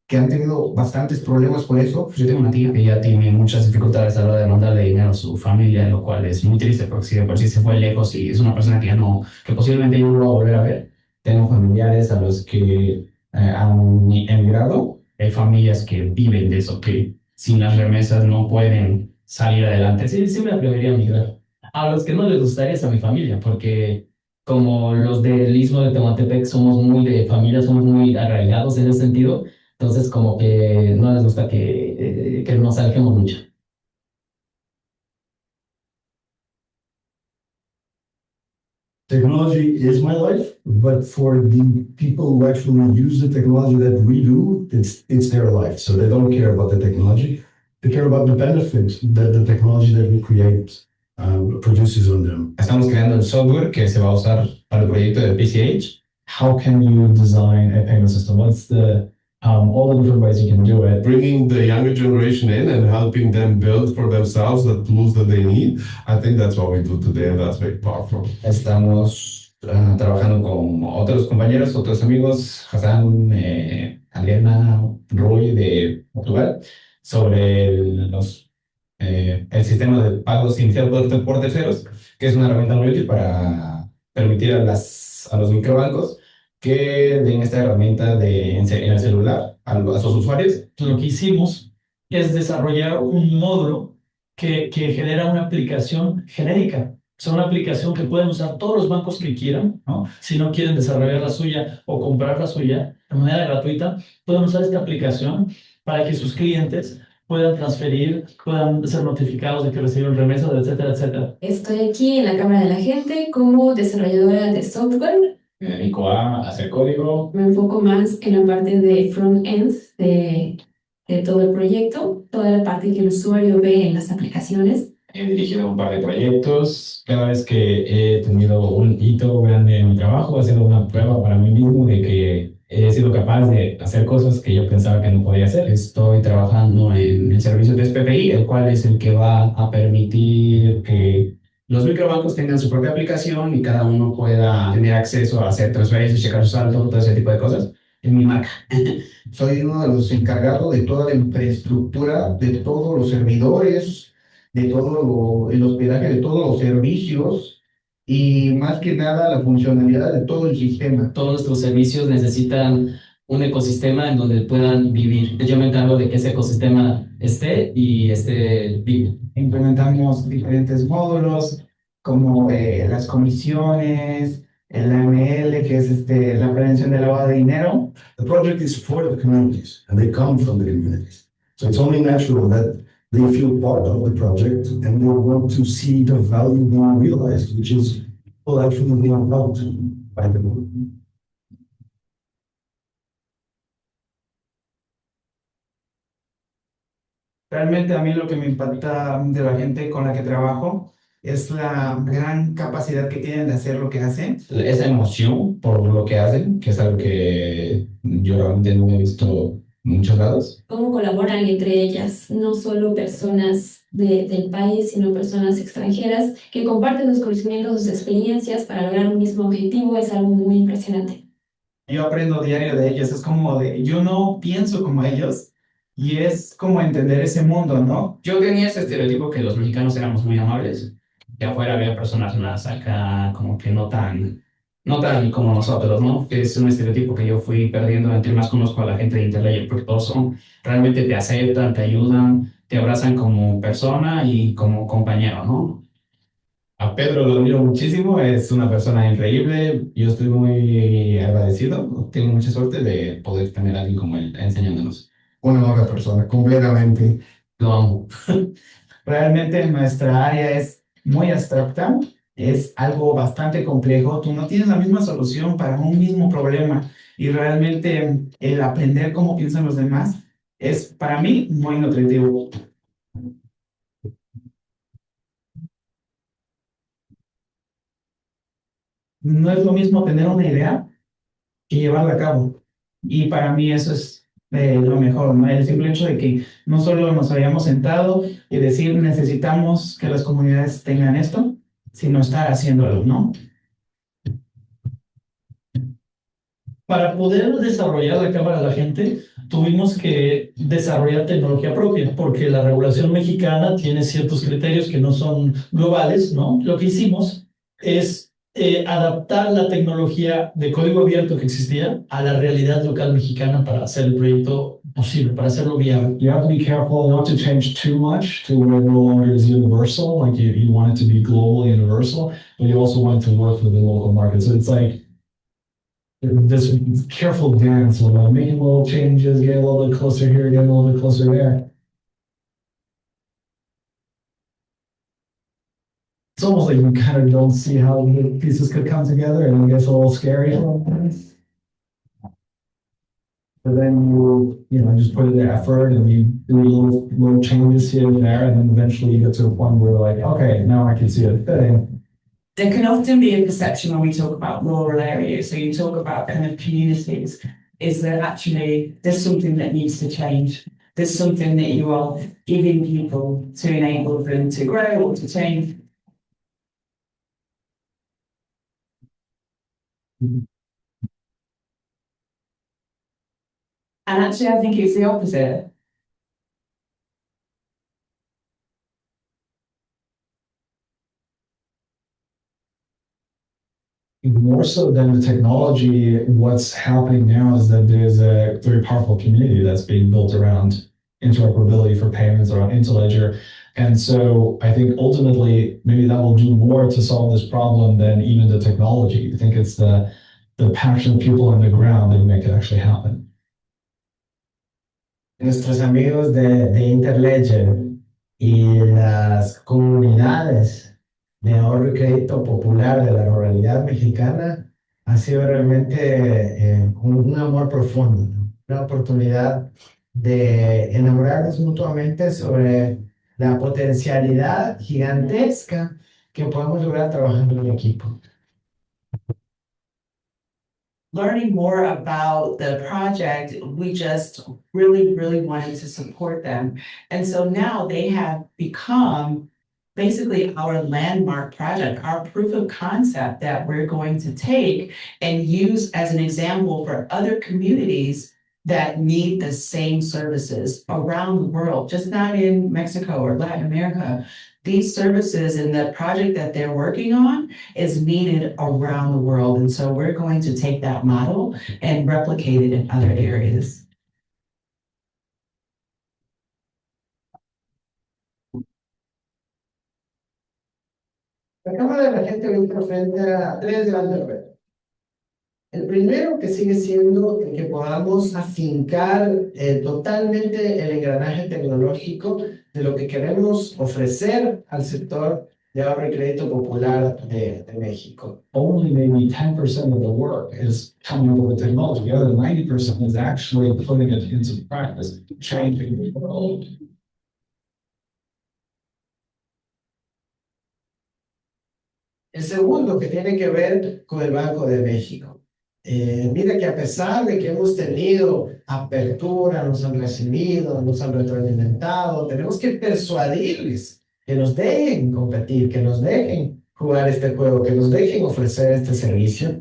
que han tenido bastantes problemas por eso.
Yo tengo una tía que ya tiene muchas dificultades a la hora de mandarle dinero a su familia, lo cual es muy triste porque si de por sí se fue lejos y es una persona que que posiblemente yo no lo va a volver a ver. Tengo familiares a los que han emigrado. Hay familias que viven de eso, que sin las remesas no pueden salir adelante. Sí, sí me atrevería a migrar. A los que no les gustaría es a mi familia, porque como los del Istmo de Tehuantepec somos muy de familia, somos muy arraigados en ese sentido, entonces como que no les gusta que nos alejemos mucho.
Technology is my life, but for the people who actually use the technology that we do, it's their life. So they don't care about the technology. They care about the benefit that the technology that we create produces on them.
Estamos creando el software que se va a usar para el proyecto de PCH. How can you design a payment system? What's all the different ways you can do it?
Bringing the younger generation in and helping them build for themselves the tools that they need. I think that's what we do today, and that's very powerful.
Estamos trabajando con otros compañeros, otros amigos, Hassan, Aliena, Roy de Portugal, sobre el sistema de pagos iniciado por terceros, que es una herramienta muy útil para permitir a los microbancos que den esta herramienta en el celular a sus usuarios.
Lo que hicimos es desarrollar un módulo que genera una aplicación genérica. O sea, una aplicación que pueden usar todos los bancos que quieran, ¿no? Si no quieren desarrollar la suya o comprar la suya de manera gratuita, pueden usar esta aplicación para que sus clientes puedan transferir, puedan ser notificados de que recibieron remesas, etcétera, etcétera.
Estoy aquí en la Cámara de la Gente como desarrolladora de software.
Me dedico a hacer código.
Me enfoco más en la parte de front-end de todo el proyecto, toda la parte que el usuario ve en las aplicaciones.
He dirigido un par de proyectos. Cada vez que he tenido un hito grande en mi trabajo, ha sido una prueba para mí mismo de que he sido capaz de hacer cosas que yo pensaba que no podía hacer.
Estoy trabajando en el servicio de SPPI, el cual es el que va a permitir que los microbancos tengan su propia aplicación y cada uno pueda tener acceso a hacer transferencias, checar su saldo, todo ese tipo de cosas. En mi marca.
Soy uno de los encargados de toda la infraestructura, de todos los servidores, de todo el hospedaje, de todos los servicios y más que nada la funcionalidad de todo el sistema.
Todos nuestros servicios necesitan un ecosistema en donde puedan vivir. Yo me encargo de que ese ecosistema esté vivo.
Implementamos diferentes módulos como las comisiones, el AML, que es la prevención del lavado de dinero.
The project is for the communities, and they come from the communities. So it's only natural that they feel part of the project and they want to see the value being realized, which is will actually be helped by the group.
Realmente a mí lo que me impacta de la gente con la que trabajo es la gran capacidad que tienen de hacer lo que hacen.
Esa emoción por lo que hacen, que es algo que yo realmente no he visto en muchos lados.
Cómo colaboran entre ellas, no solo personas del país, sino personas extranjeras que comparten sus conocimientos, sus experiencias para lograr un mismo objetivo, es algo muy impresionante.
Yo aprendo diario de ellos, es como de, yo no pienso como ellos y es como entender ese mundo, ¿no?
Yo tenía ese estereotipo que los mexicanos éramos muy amables, que afuera había personas más acá como que no tan como nosotros, ¿no? Que es un estereotipo que yo fui perdiendo entre más conozco a la gente de Interlayer, porque todos son, realmente te aceptan, te ayudan, te abrazan como persona y como compañero, ¿no? A Pedro lo admiro muchísimo, es una persona increíble, yo estoy muy agradecido, tengo mucha suerte de poder tener a alguien como él enseñándonos.
Una nueva persona, completamente.
Lo amo.
Realmente nuestra área es muy abstracta, es algo bastante complejo, tú no tienes la misma solución para un mismo problema y realmente el aprender cómo piensan los demás es para mí muy nutritivo. No es lo mismo tener una idea que llevarla a cabo. Y para mí eso es lo mejor, ¿no? El simple hecho de que no solo nos hayamos sentado y decir necesitamos que las comunidades tengan esto, sino estar haciéndolo, ¿no?
Para poder desarrollar la Cámara de la Gente, tuvimos que desarrollar tecnología propia, porque la regulación mexicana tiene ciertos criterios que no son globales, ¿no? Lo que hicimos es adaptar la tecnología de código abierto que existía a la realidad local mexicana para hacer el proyecto posible, para hacerlo viable.
You have to be careful not to change too much to where it no longer is universal, like you want it to be globally universal, but you also want it to work for the local market. So it's like this careful dance of making little changes, getting a little bit closer here, getting a little bit closer there. It's almost like you kind of don't see how the pieces could come together, and it gets a little scary. But then you know, just put in the effort and you do little changes here and there, and then eventually you get to a point where like, okay, now I can see it fitting.
There can often be a perception when we talk about rural areas, so you talk about kind of communities, is that actually there's something that needs to change. There's something that you are giving people to enable them to grow or to change. And actually, I think it's the opposite.
More so than the technology, what's happening now is that there's a very powerful community that's being built around interoperability for payments around Interledger. And so I think ultimately maybe that will do more to solve this problem than even the technology. I think it's the passionate people on the ground that make it actually happen.
Nuestros amigos de Interledger y las comunidades de ahorro y crédito popular de la ruralidad mexicana ha sido realmente un amor profundo, ¿no? Una oportunidad de enamorarnos mutuamente sobre la potencialidad gigantesca que podemos lograr trabajando en equipo.
Learning more about the project, we just really, really wanted to support them. And so now they have become basically our landmark project, our proof of concept that we're going to take and use as an example for other communities that need the same services around the world, just not in Mexico or Latin America. These services and the project that they're working on is needed around the world. And so we're going to take that model and replicate it in other areas.
La Cámara de la Gente hoy presenta tres grandes retos. El primero que sigue siendo el que podamos afincar totalmente el engranaje tecnológico de lo que queremos ofrecer al sector de ahorro y crédito popular de México.
Only maybe 10% of the work is coming up with the technology. The other 90% is actually putting it into practice, changing the world.
El segundo que tiene que ver con el Banco de México. Mira que a pesar de que hemos tenido apertura, nos han recibido, nos han retroalimentado, tenemos que persuadirles que nos dejen competir, que nos dejen jugar este juego, que nos dejen ofrecer este servicio.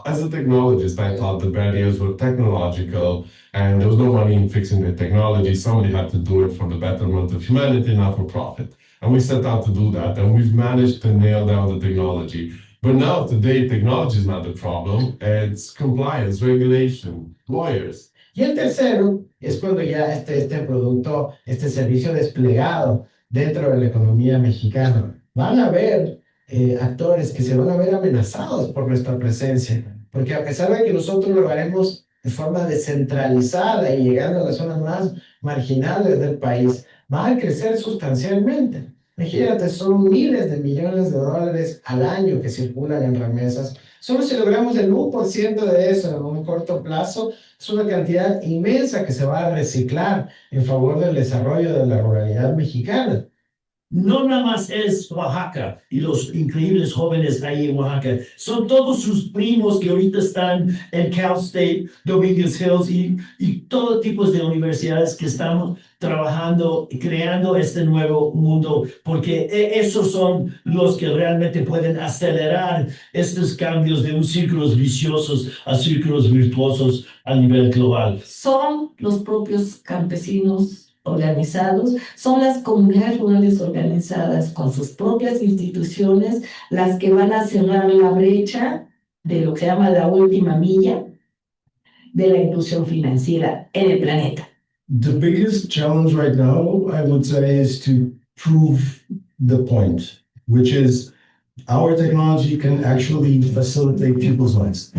As a technologist, I thought the barriers were technological and there was no money in fixing the technology. Somebody had to do it for the betterment of humanity, not for profit. And we set out to do that, and we've managed to nail down the technology. But now, today, technology is not the problem. It's compliance, regulation, lawyers.
Y el tercero es cuando ya este producto, este servicio desplegado dentro de la economía mexicana. Van a haber actores que se van a ver amenazados por nuestra presencia, porque a pesar de que nosotros lo haremos de forma descentralizada y llegando a las zonas más marginales del país, va a crecer sustancialmente. Imagínate, son miles de millones de dólares al año que circulan en remesas. Solo si logramos el 1% de eso en un corto plazo, es una cantidad inmensa que se va a reciclar en favor del desarrollo de la ruralidad mexicana.
No nada más es Oaxaca y los increíbles jóvenes ahí en Oaxaca. Son todos sus primos que ahorita están en Cal State, Dominguez Hills y todo tipo de universidades que estamos trabajando y creando este nuevo mundo, porque esos son los que realmente pueden acelerar estos cambios de un círculos viciosos a círculos virtuosos a nivel global.
Son los propios campesinos organizados, son las comunidades rurales organizadas con sus propias instituciones las que van a cerrar la brecha de lo que se llama la última milla de la inclusión financiera en el planeta.
The biggest challenge right now, I would say, is to prove the point, which is our technology can actually facilitate people's lives.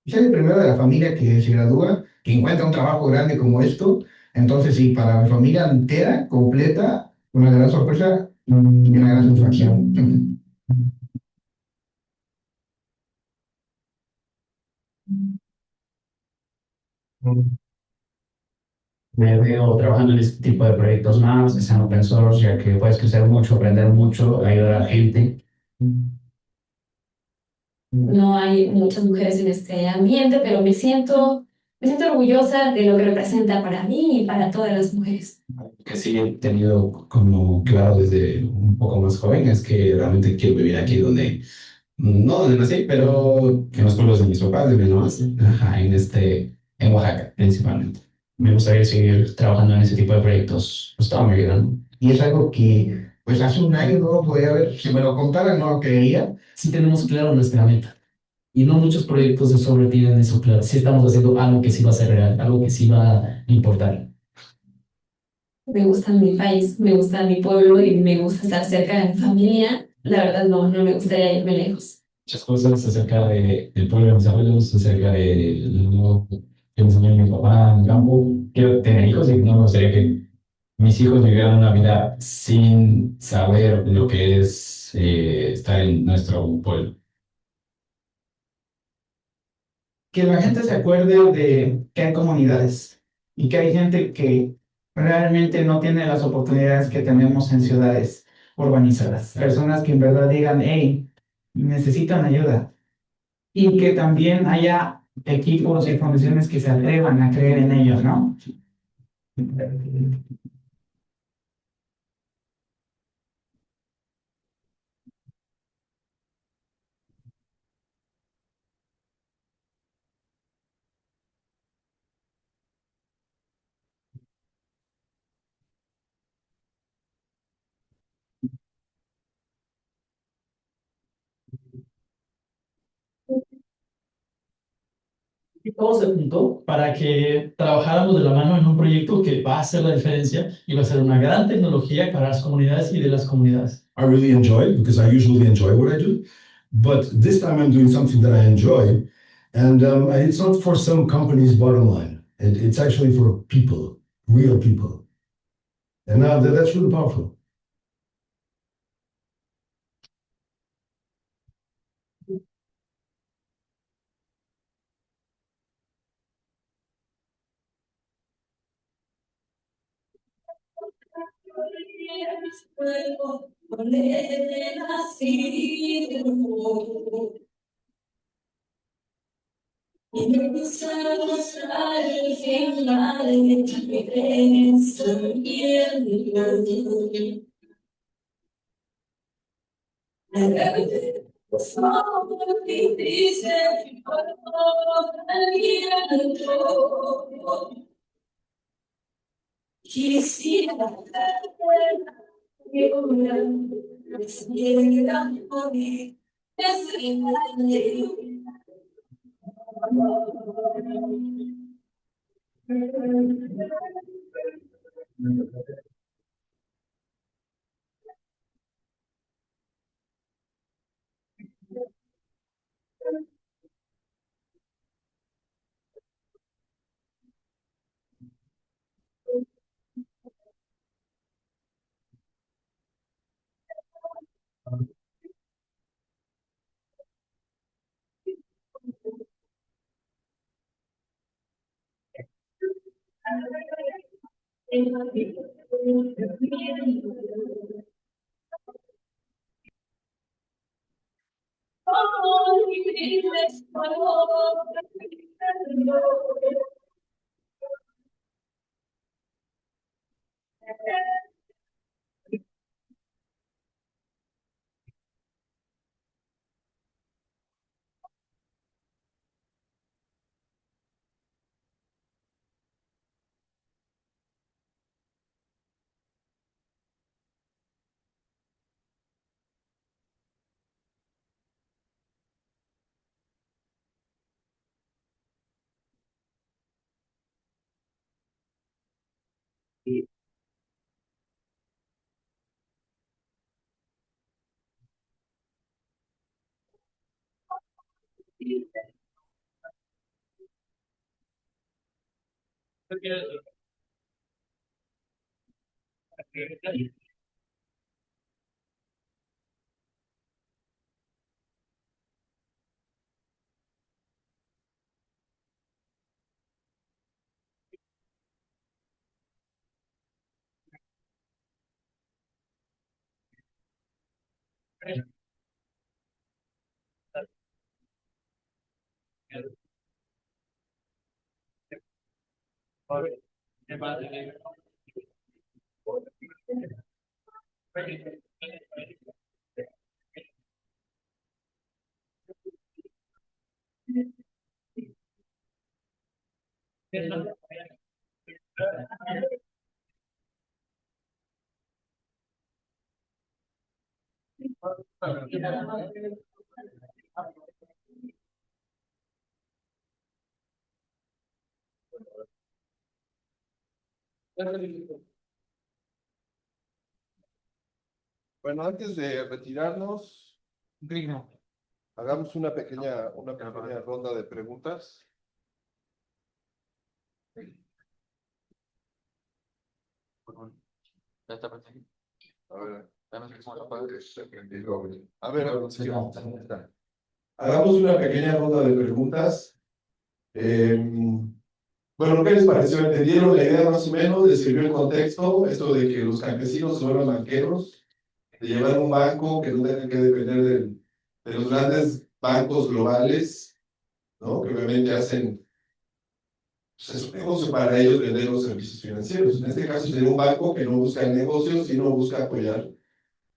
Soy el primero de la familia que se gradúa, que encuentra un trabajo grande como esto. Entonces, sí, para mi familia entera, completa, una gran sorpresa y una gran satisfacción.
Me veo trabajando en este tipo de proyectos más, que sean open source, ya que puedes crecer mucho, aprender mucho, ayudar a la gente.
No hay muchas mujeres en este ambiente, pero me siento orgullosa de lo que representa para mí y para todas las mujeres.
Que sí he tenido como claro desde un poco más joven es que realmente quiero vivir aquí donde, no donde nací, pero que en los pueblos de mis papás, de mis mamás, ajá, en Oaxaca principalmente.
Me gustaría seguir trabajando en ese tipo de proyectos pues, toda mi vida, ¿no?
Y es algo que, pues hace un año no lo podía ver. Si me lo contaran, no lo creería.
Sí tenemos claro nuestra meta. Y no muchos proyectos de sobre tienen eso claro. Sí estamos haciendo algo que sí va a ser real, algo que sí va a importar.
Me gusta mi país, me gusta mi pueblo y me gusta estar cerca de mi familia. La verdad no me gustaría irme lejos.
Muchas cosas acerca del pueblo de mis abuelos, acerca de lo que me enseñó mi papá en el campo. Quiero tener hijos y no me gustaría que mis hijos vivieran una vida sin saber lo que es estar en nuestro pueblo.
Que la gente se acuerde de que hay comunidades y que hay gente que realmente no tiene las oportunidades que tenemos en ciudades urbanizadas. Personas que en verdad digan, hey, necesitan ayuda. Y que también haya equipos y fundaciones que se atrevan a creer en ellos, ¿no?
Y todo se juntó para que trabajáramos de la mano en un proyecto que va a hacer la diferencia y va a ser una gran tecnología para las comunidades y de las comunidades.
I really enjoy it because I usually enjoy what I do. But this time I'm doing something that I enjoy. And it's not for some company's bottom line. It's actually for people, real people. And now that's really powerful.
Y me gusta mostrar el final de tu pensamiento. Solo que dice aliento. Quisiera quisiera morir desde
Bueno, antes de retirarnos, hagamos una pequeña ronda de preguntas. A ver, hagamos una pequeña ronda de preguntas. Bueno, ¿qué les pareció? ¿Entendieron la idea más o menos? ¿Les sirvió el contexto? Esto de que los campesinos se vuelvan banqueros, de llevar un banco que no tenga que depender de los grandes bancos globales, ¿no? Que obviamente hacen, pues, es un negocio para ellos vender los servicios financieros. En este caso sería un banco que no busca el negocio, sino busca apoyar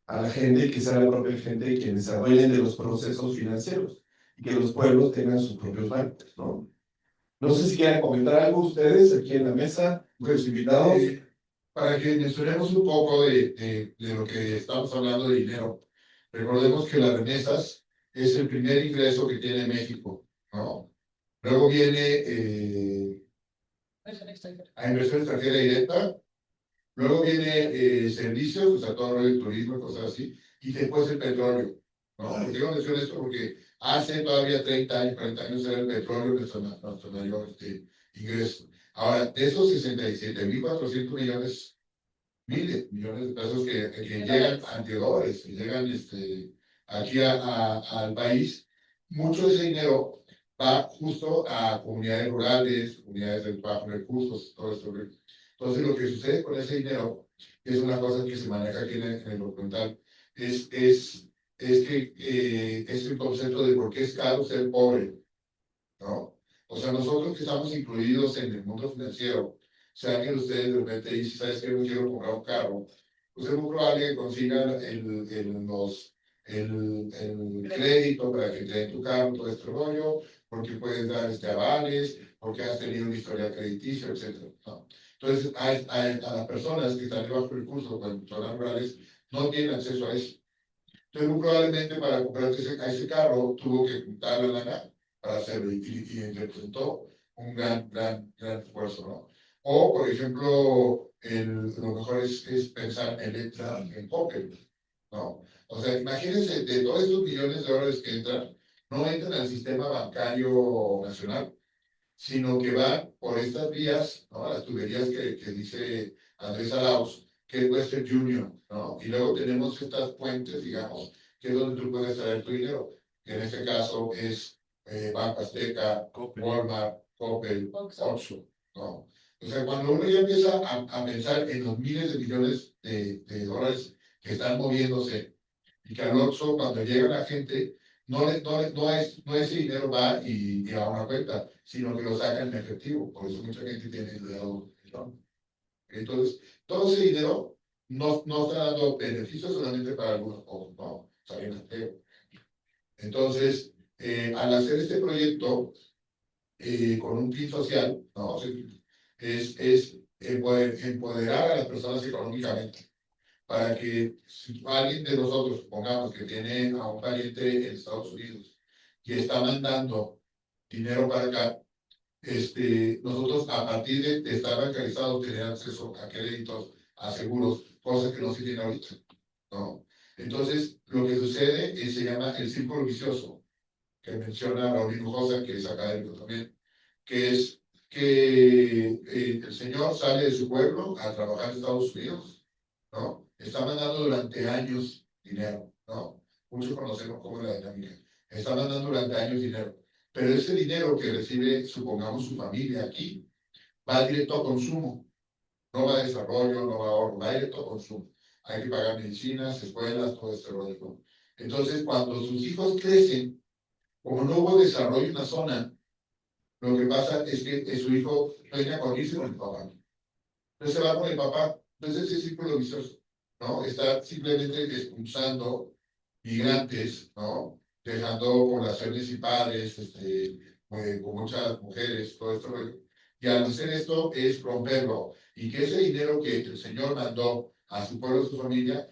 a la gente y que sea la propia gente quienes se adueñen de los procesos financieros y que los pueblos tengan sus propios bancos, ¿no? No sé si quieren comentar algo ustedes aquí en la mesa, los invitados.
Para que mencionemos un poco de lo que estamos hablando de dinero. Recordemos que las remesas es el primer ingreso que tiene México, ¿no? Luego viene a inversión extranjera directa. Luego viene servicios, o sea, todo el turismo, cosas así. Y después el petróleo, ¿no? ¿Por qué menciono esto? Porque hace todavía 30 años, 40 años era el petróleo nuestro mayor ingreso. Ahora, de esos 67.400 millones, miles millones de pesos que llegan ante dólares, que llegan aquí al país, mucho de ese dinero va justo a comunidades rurales, comunidades de bajos recursos, todo esto. Entonces, lo que sucede con ese dinero es una cosa que se maneja aquí en el documental, es que es el concepto de por qué es caro ser pobre, ¿no? O sea, nosotros que estamos incluidos en el mundo financiero, si alguien de ustedes de repente dice, ¿sabes qué? Yo quiero comprar un carro, pues es muy probable que consigan el crédito para que te den tu carro, todo este rollo, porque puedes dar avales, porque has tenido un historial crediticio, etc. ¿no? Entonces, a las personas que están de bajo recursos, con zonas rurales, no tienen acceso a eso. Entonces, muy probablemente para comprarte ese carro, tuvo que juntar la lana para hacerlo y representó un gran esfuerzo, ¿no? O, por ejemplo, lo mejor es pensar en Coppel, ¿no? O sea, imagínense, de todos estos millones de dólares que entran, no entran al sistema bancario nacional, sino que van por estas vías, ¿no? Las tuberías que dice Andrés Arauz, que es Western Union, ¿no? Y luego tenemos estas puentes, digamos, que es donde tú puedes traer tu dinero, que en este caso es Banco Azteca, Walmart, Coppel, Oxxo, ¿no? O sea, cuando uno ya empieza a pensar en los miles de millones de dólares que están moviéndose, y que al Oxxo, cuando llega la gente, no ese dinero va y a una cuenta, sino que lo sacan en efectivo. Por eso mucha gente tiene el dinero. Entonces, todo ese dinero no está dando beneficios solamente para algunos pocos, no, salen feo. Entonces, al hacer este proyecto con un fin social, no, es empoderar a las personas económicamente para que si alguien de nosotros, supongamos que tiene a un pariente en Estados Unidos y está mandando dinero para acá, nosotros a partir de estar bancarizados tener acceso a créditos, a seguros, cosas que no se tienen ahorita, ¿no? Entonces, lo que sucede se llama el círculo vicioso, que menciona Raúl Hinojosa, que es académico también, que es que el señor sale de su pueblo a trabajar en Estados Unidos, ¿no? Está mandando durante años dinero, ¿no? Muchos conocemos cómo es la dinámica. Está mandando durante años dinero. Pero ese dinero que recibe, supongamos, su familia aquí, va directo a consumo. No va a desarrollo, no va a ahorro, va directo a consumo. Hay que pagar medicinas, escuelas, todo este rollo. Entonces, cuando sus hijos crecen, como no hubo desarrollo en la zona, lo que pasa es que su hijo sueña con irse con el papá. Entonces se va con el papá. Entonces ese círculo vicioso, ¿no? Está simplemente expulsando migrantes, ¿no? Dejando poblaciones y padres, con muchas mujeres, todo esto. Y al hacer esto es romperlo. Y que ese dinero que el señor mandó a su pueblo, a su familia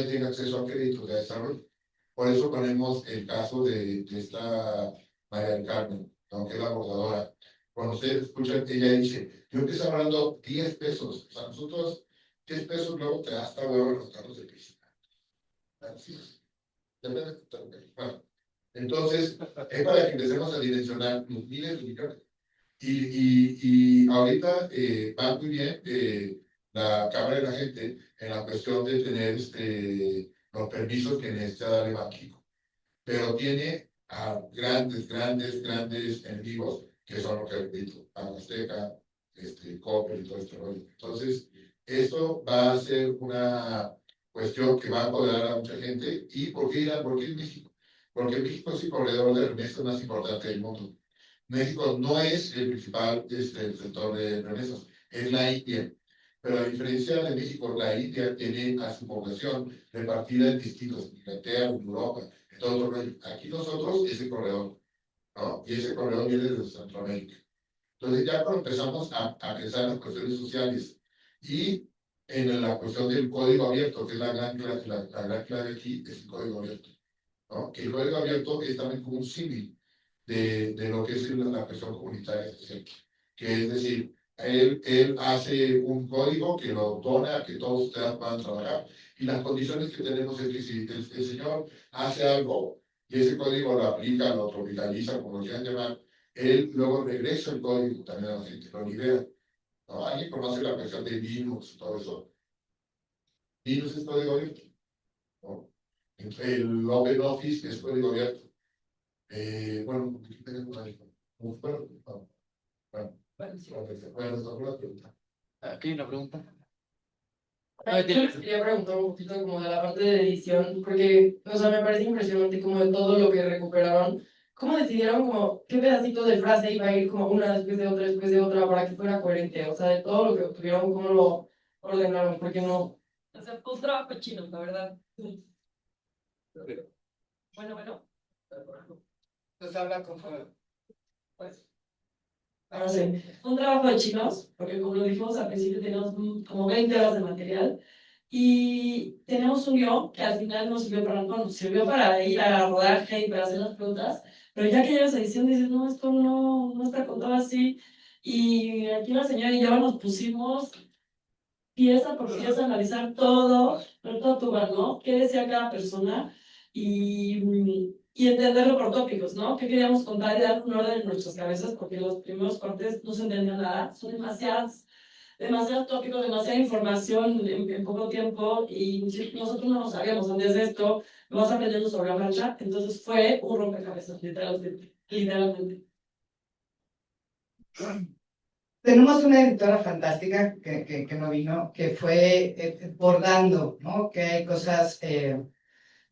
tenga acceso a créditos de desarrollo. Por eso ponemos el caso de esta María del Carmen, ¿no? Que es la bordadora. Cuando ustedes escuchan, ella dice, yo empecé ahorrando 10 pesos. O sea, nosotros 10 pesos luego te da hasta huevo los carros de piscina. Así es. Bueno, entonces, es para que empecemos a dimensionar los miles de millones. Y ahorita va muy bien la Cámara de la Gente en la cuestión de tener los permisos que necesita darle Banxico. Pero tiene a grandes enemigos que son los que repito, Banco Azteca, Coppel y todo este rollo. Entonces, esto va a ser una cuestión que va a apoderar a mucha gente. ¿Y por qué Irán? ¿Por qué México? Porque México es el corredor de remesas más importante del mundo. México no es el principal sector de remesas, es la India. Pero a diferencia de México, la India tiene a su población repartida en distintos, Inglaterra, Europa, en todo el rollo. Aquí nosotros es el corredor, ¿no? Y ese corredor viene desde Centroamérica. Entonces ya cuando empezamos a pensar en las cuestiones sociales y en la cuestión del código abierto, que es la gran clave aquí, es el código abierto, ¿no? Que el código abierto es también como un símil de lo que es la cuestión comunitaria, que es decir, él hace un código que lo dona a que todos ustedes puedan trabajar. Y las condiciones que tenemos es que si el señor hace algo y ese código lo aplica, lo tropicaliza, como lo quieran llamar, él luego regresa el código también a la gente, lo libera. ¿No? ¿Alguien conoce la cuestión de Linux y todo eso? Linux es código abierto, ¿no? El OpenOffice es código abierto. Bueno, aquí tenemos ahí. Bueno, alguna pregunta.
Aquí hay una pregunta.
Yo les quería preguntar un poquito como de la parte de edición, porque, o sea, me parece impresionante como de todo lo que recuperaron. ¿Cómo decidieron como qué pedacito de frase iba a ir como una después de otra para que fuera coherente? O sea, de todo lo que obtuvieron, ¿cómo lo ordenaron? Porque no... O sea, fue un trabajo chino, la verdad. Bueno.
Pues habla con
Pues... Ahora sí, un trabajo de chinos, porque como lo dijimos al principio, tenemos como 20 horas de material y tenemos un guión que al final nos sirvió para ir a rodaje y para hacer las preguntas, pero ya que llegas a edición dices, no, esto no está contado así. Y aquí la señora y yo nos pusimos pieza por pieza a analizar todo, todo tu ¿no? ¿Qué decía cada persona? Y entenderlo por tópicos, ¿no? ¿Qué queríamos contar y dar un orden en nuestras cabezas? Porque los primeros cortes no se entendían nada, son demasiados tópicos, demasiada información en poco tiempo y nosotros no lo sabíamos antes de esto, lo vas aprendiendo sobre la marcha, entonces fue un rompecabezas, literalmente.
Tenemos una editora fantástica que no vino, que fue bordando, ¿no? Que hay cosas que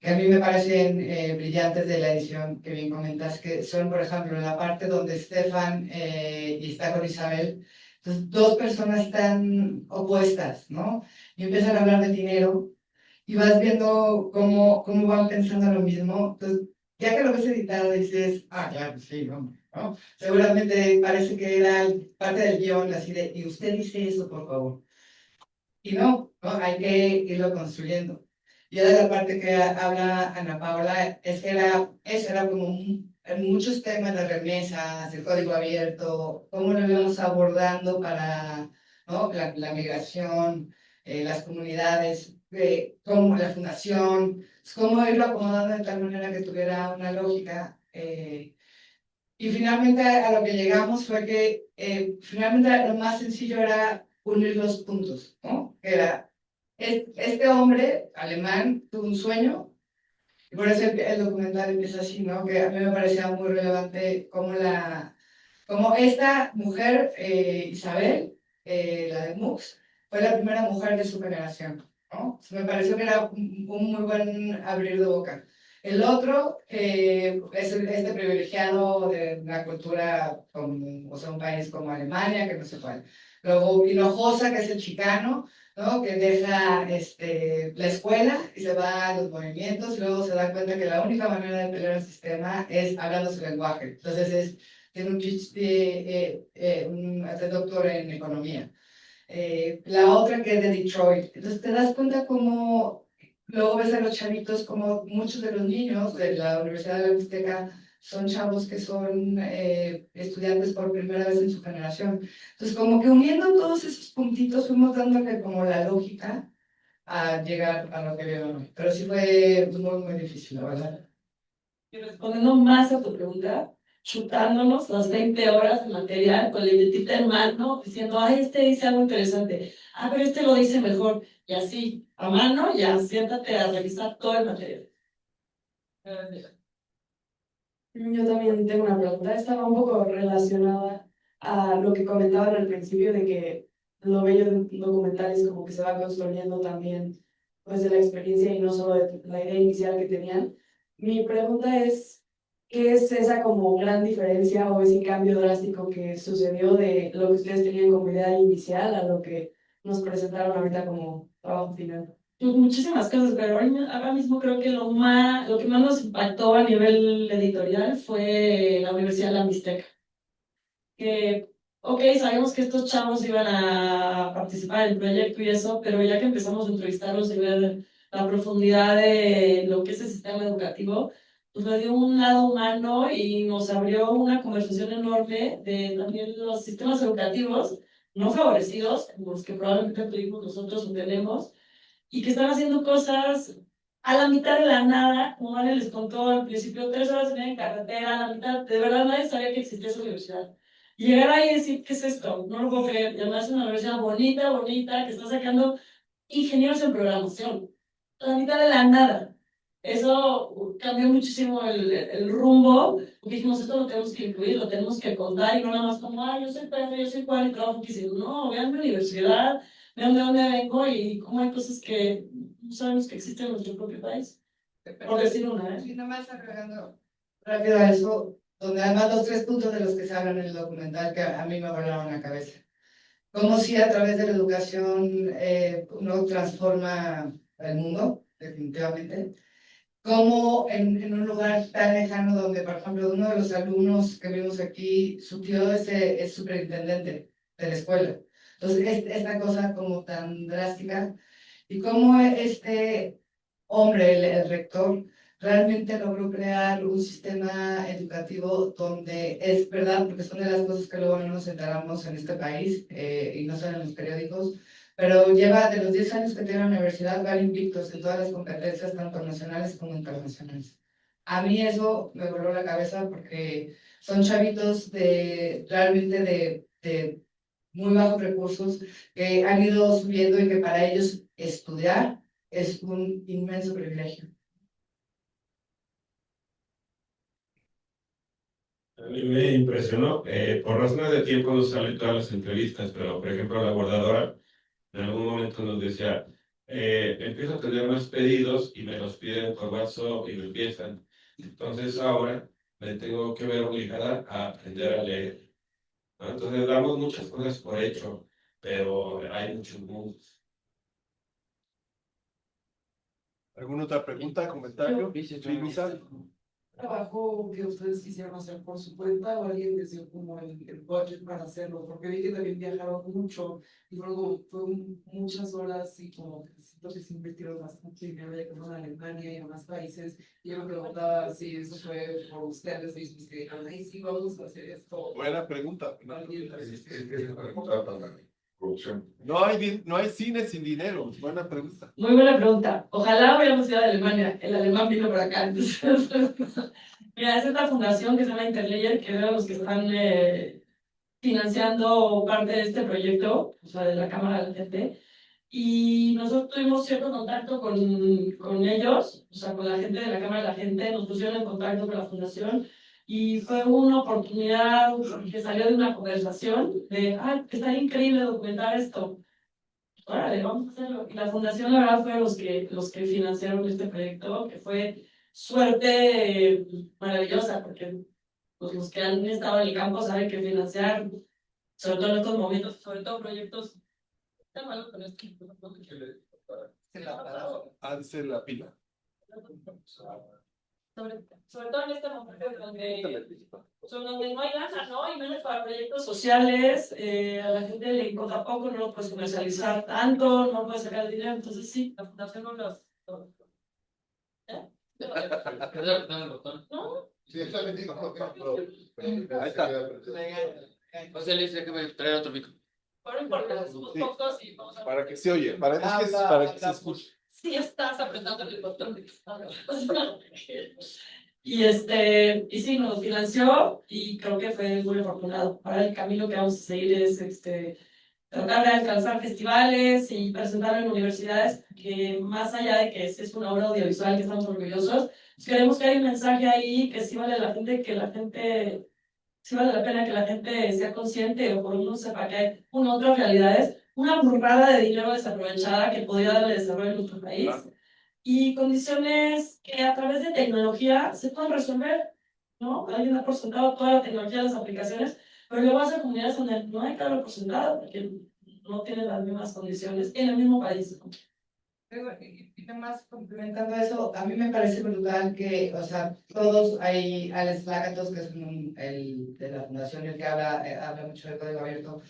a mí me parecen brillantes de la edición que bien comentas, que son, por ejemplo, en la parte donde Estefan y está con Isabel, entonces dos personas tan opuestas, ¿no? Y empiezan a hablar de dinero y vas viendo cómo van pensando lo mismo. Entonces, ya que lo ves editado, dices, claro, sí, ¿no? Seguramente parece que era parte del guión, así de, y usted dice eso, por favor. Y no, hay que irlo construyendo. Y de la parte que habla Ana Paula, eso era como en muchos temas de remesas, el código abierto, cómo lo íbamos abordando para, ¿no? La migración, las comunidades, cómo la fundación, cómo irlo acomodando de tal manera que tuviera una lógica. Y finalmente a lo que llegamos fue que finalmente lo más sencillo era unir los puntos, ¿no? Era, este hombre alemán tuvo un sueño, y por eso el documental empieza así, ¿no? Que a mí me parecía muy relevante como esta mujer, Isabel, la de MUX, fue la primera mujer de su generación, ¿no? Me pareció que era un muy buen abrir de boca. El otro es este privilegiado de una cultura, o sea, un país como Alemania, que no sé cuál. Luego Hinojosa, que es el chicano, ¿no? Que deja la escuela y se va a los movimientos y luego se da cuenta que la única manera de pelear el sistema es hablando su lenguaje. Entonces tiene un PhD, un doctor en economía. La otra que es de Detroit. Entonces te das cuenta cómo luego ves a los chavitos, como muchos de los niños de la Universidad de la Mixteca son chavos que son estudiantes por primera vez en su generación. Entonces, como que uniendo todos esos puntitos fuimos dándole como la lógica a llegar a lo que veo hoy. Pero sí fue muy difícil, la verdad.
Y respondiendo más a tu pregunta, chutándonos las 20 horas de material con la libretita en mano, diciendo, este dice algo interesante, pero este lo dice mejor, y así, a mano, ya siéntate a revisar todo el material.
Yo también tengo una pregunta, estaba un poco relacionada a lo que comentaban al principio de que lo bello de un documental es como que se va construyendo también pues de la experiencia y no solo de la idea inicial que tenían. Mi pregunta es, ¿qué es esa como gran diferencia o ese cambio drástico que sucedió de lo que ustedes tenían como idea inicial a lo que nos presentaron ahorita como trabajo final?
Muchísimas cosas, pero ahora mismo creo que lo que más nos impactó a nivel editorial fue la Universidad de la Mixteca. Que, sabíamos que estos chavos iban a participar en el proyecto y eso, pero ya que empezamos a entrevistarlos y ver la profundidad de lo que es el sistema educativo, pues le dio un lado humano y nos abrió una conversación enorme de también los sistemas educativos no favorecidos, los que probablemente tuvimos nosotros o tenemos, y que están haciendo cosas a la mitad de la nada, como Vale les contó al principio, 3 horas en carretera, a la mitad, de verdad nadie sabía que existía esa universidad. Y llegar ahí y decir, ¿qué es esto? No lo puedo creer. Y además es una universidad bonita, bonita, que está sacando ingenieros en programación, a la mitad de la nada. Eso cambió muchísimo el rumbo, porque dijimos, esto lo tenemos que incluir, lo tenemos que contar, y no nada más como, yo soy Pedro, yo soy Juan y trabajo aquí. No, vean mi universidad, vean de dónde vengo y cómo hay cosas que no sabemos que existen en nuestro propio país. Por decir una, ¿eh?
Y nomás agregando rápido a eso, donde además los 3 puntos de los que se hablan en el documental que a mí me volaron la cabeza. Como si a través de la educación uno transforma el mundo, definitivamente. Como en un lugar tan lejano donde, por ejemplo, uno de los alumnos que vimos aquí, su tío es superintendente de la escuela. Entonces, esta cosa como tan drástica, y cómo este hombre, el rector, realmente logró crear un sistema educativo donde es verdad, porque son de las cosas que luego no nos enteramos en este país y no salen en los periódicos, pero lleva de los 10 años que tiene la universidad, van invictos en todas las competencias, tanto nacionales como internacionales. A mí eso me voló la cabeza porque son chavitos realmente de muy bajos recursos que han ido subiendo y que para ellos estudiar es un inmenso privilegio.
A mí me impresionó, por razones de tiempo no salen todas las entrevistas, pero por ejemplo la guardadora en algún momento nos decía, empiezo a tener más pedidos y me los piden por WhatsApp y me empiezan. Entonces ahora me tengo que ver obligada a aprender a leer, ¿no? Entonces damos muchas cosas por hecho, pero hay muchos mundos.
¿Alguna otra pregunta, comentario? Luisa.
¿Trabajo que ustedes quisieron hacer por su cuenta o alguien les dio como el budget para hacerlo? Porque vi que también viajaron mucho y luego fueron muchas horas y como que siento que se invirtieron bastante dinero de como en Alemania y en más países. Y yo me preguntaba si eso fue por ustedes mismos que dijeron, ay, sí, vamos a hacer esto.
Buena pregunta.
Producción.
No hay cine sin dinero. Buena pregunta.
Muy buena pregunta. Ojalá hubiéramos ido a Alemania. El alemán vino por acá. Entonces, mira, es esta fundación que se llama Interlayer, que eran los que están financiando parte de este proyecto, o sea, de la Cámara de la Gente. Y nosotros tuvimos cierto contacto con ellos, o sea, con la gente de la Cámara de la Gente, nos pusieron en contacto con la fundación y fue una oportunidad que salió de una conversación de, estaría increíble documentar esto. Órale, vamos a hacerlo. Y la fundación, la verdad, fue los que financiaron este proyecto, que fue suerte maravillosa, porque pues, los que han estado en el campo saben que financiar, sobre todo en estos momentos, sobre todo proyectos. Está malo con esto.
Alce la pila.
Sobre todo en este momento donde no hay lana, ¿no? Y menos para proyectos sociales, a la gente le importa poco, no lo puedes comercializar tanto, no puedes sacar el dinero, entonces sí, la fundación no los... ¿Eh? ¿No?
Sí, está metido.
Ahí está.
José le dice que me trae otro micro.
Pero importa, somos pocos y vamos a...
Para que se oye, para que se escuche.
Sí, estás apretando el botón de y sí, nos financió y creo que fue muy afortunado. Ahora el camino que vamos a seguir es tratar de alcanzar festivales y presentarlo en universidades, que más allá de que es una obra audiovisual que estamos orgullosos, pues queremos que haya un mensaje ahí que sí vale sí vale la pena que la gente sea consciente o por lo menos sepa que hay otras realidades, una burrada de dinero desaprovechada que podría darle desarrollo a nuestro país y condiciones que a través de tecnología se pueden resolver, ¿no? Alguien da por sentado toda la tecnología, las aplicaciones, pero luego vas a comunidades donde no hay que darlo por sentado porque no tienen las mismas condiciones en el mismo país, ¿no?
Y además, complementando eso, a mí me parece brutal que, o sea, todos hay Alex Lakatos, que es el de la fundación, el que habla mucho del código abierto,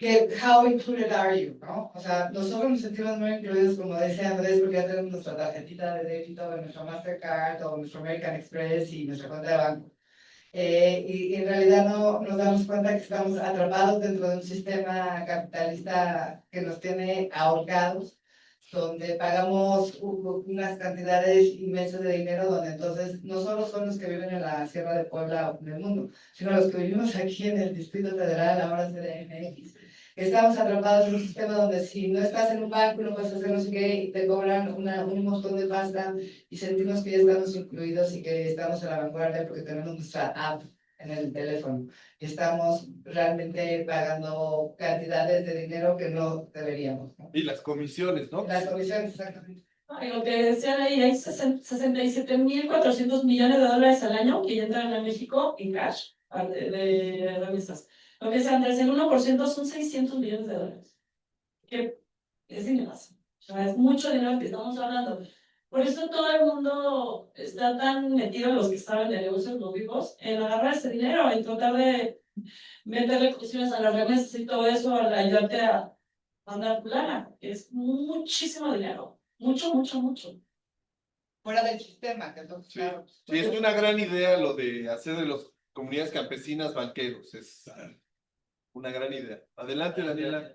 que how included are you, ¿no? O sea, nosotros nos sentimos muy incluidos, como decía Andrés, porque ya tenemos nuestra tarjetita de débito, nuestra Mastercard o nuestro American Express y nuestra cuenta de banco. Y en realidad no nos damos cuenta que estamos atrapados dentro de un sistema capitalista que nos tiene ahorcados, donde pagamos unas cantidades inmensas de dinero, donde entonces no solo son los que viven en la Sierra de Puebla o en el mundo, sino los que vivimos aquí en el Distrito Federal, ahora CDMX. Estamos atrapados en un sistema donde si no estás en un banco no puedes hacer no sé qué y te cobran un montón de pasta y sentimos que ya estamos incluidos y que estamos a la vanguardia porque tenemos nuestra app en el teléfono y estamos realmente pagando cantidades de dinero que no deberíamos, ¿no?
Y las comisiones, ¿no?
Las comisiones, exactamente.
Y lo que decían ahí, hay 67.400 millones de dólares al año que entran a México en cash de remesas. Lo que decía Andrés, el 1% son 600 millones de dólares. Que es dinero. O sea, es mucho dinero que estamos hablando. Por eso todo el mundo está tan metido en los que saben de negocios, los vivos, en agarrar ese dinero, en tratar de meterle cuestiones a las remesas y todo eso, a ayudarte a mandar tu lana. Es muchísimo dinero. Mucho, mucho, mucho.
Fuera del sistema, que entonces,
Sí.
claro.
Sí, es una gran idea lo de hacer de las comunidades campesinas banqueros. Es una gran idea. Adelante, Daniela.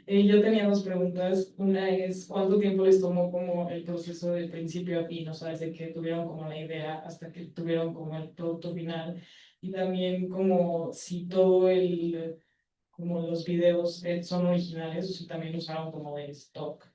Yo tenía dos preguntas. Una es, ¿cuánto tiempo les tomó como el proceso de principio a fin? O sea, desde que tuvieron como la idea hasta que tuvieron como el producto final. Y también como si todo como los videos son originales o si también usaron como de stock.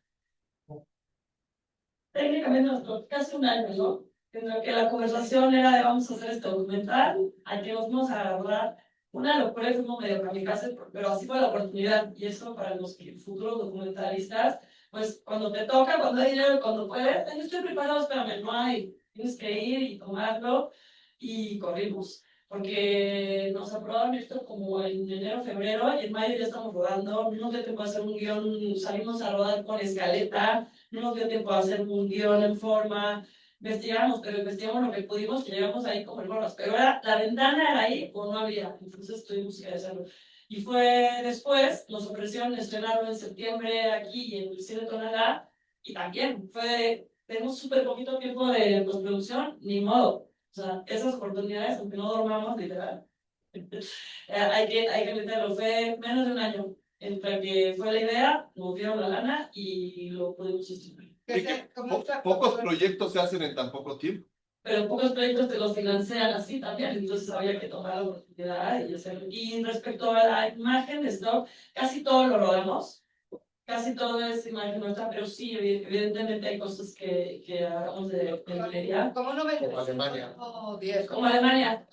Técnicamente nos tomó casi un año, ¿no? En lo que la conversación era de vamos a hacer este documental, a que nos vamos a agarrar. Una locura, fuimos medio kamikaze, pero así fue la oportunidad. Y eso para los futuros documentalistas, pues cuando te toca, cuando hay dinero, cuando puedes, yo estoy preparado, espérame, no hay, tienes que ir y tomarlo. Y corrimos, porque nos aprobaron esto como en enero, febrero, y en mayo ya estamos rodando. No nos dio tiempo a hacer un guión, salimos a rodar con escaleta, no nos dio tiempo a hacer un guión en forma. Investigamos, pero investigamos lo que pudimos y llegamos ahí como hermanos. Pero la ventana era ahí o no había, entonces tuvimos que hacerlo. Y fue después, nos ofrecieron estrenarlo en septiembre aquí en el Cine Tonalá, y también tenemos súper poquito tiempo de postproducción, ni modo. O sea, esas oportunidades, aunque no dormamos, literal, hay que meterlo. Fue menos de un año entre que fue la idea, nos dieron la lana y lo pudimos estrenar.
Pocos proyectos se hacen en tan poco tiempo.
Pero pocos proyectos te los financian así también, entonces había que tomar la oportunidad y hacerlo. Y respecto a la imagen de stock, casi todo lo rodamos, casi todo es imagen nuestra, pero sí, evidentemente hay cosas que hagamos de ingeniería.
¿Cómo no me
Como Alemania.
Como Alemania.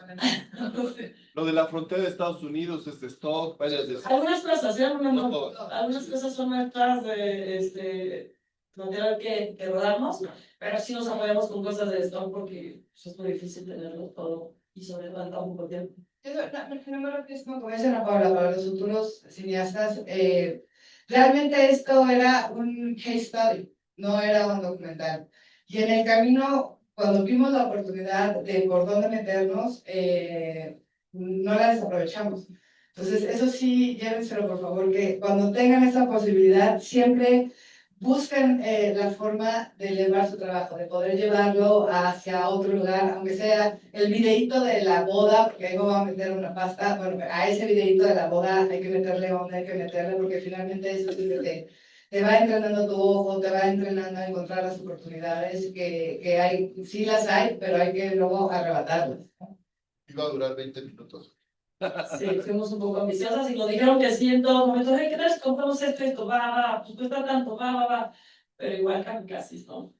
Lo de la frontera de Estados Unidos es de stock, varias de
Algunas cosas, ¿sí?
No,
Algunas cosas son nuestras de material que rodamos, pero sí nos apoyamos con cosas de stock porque es muy difícil tenerlo todo y sobre todo en tan poco tiempo.
Como dice Ana Paula, para los futuros cineastas, realmente esto era un case study, no era un documental. Y en el camino, cuando vimos la oportunidad de por dónde meternos, no la desaprovechamos. Entonces, eso sí, llévenselo por favor, que cuando tengan esa posibilidad, siempre busquen la forma de elevar su trabajo, de poder llevarlo hacia otro lugar, aunque sea el videíto de la boda, porque ahí me voy a meter una pasta, bueno, a ese videíto de la boda hay que meterle onda, hay que meterle, porque finalmente eso sí que te va entrenando tu ojo, te va entrenando a encontrar las oportunidades que hay, sí las hay, pero hay que luego arrebatarlas.
Iba a durar 20 minutos.
Sí, fuimos un poco ambiciosas y nos dijeron que sí en todo momento, ¿qué tal si compramos esto, va, pues cuesta tanto, va, pero igual casi, ¿no?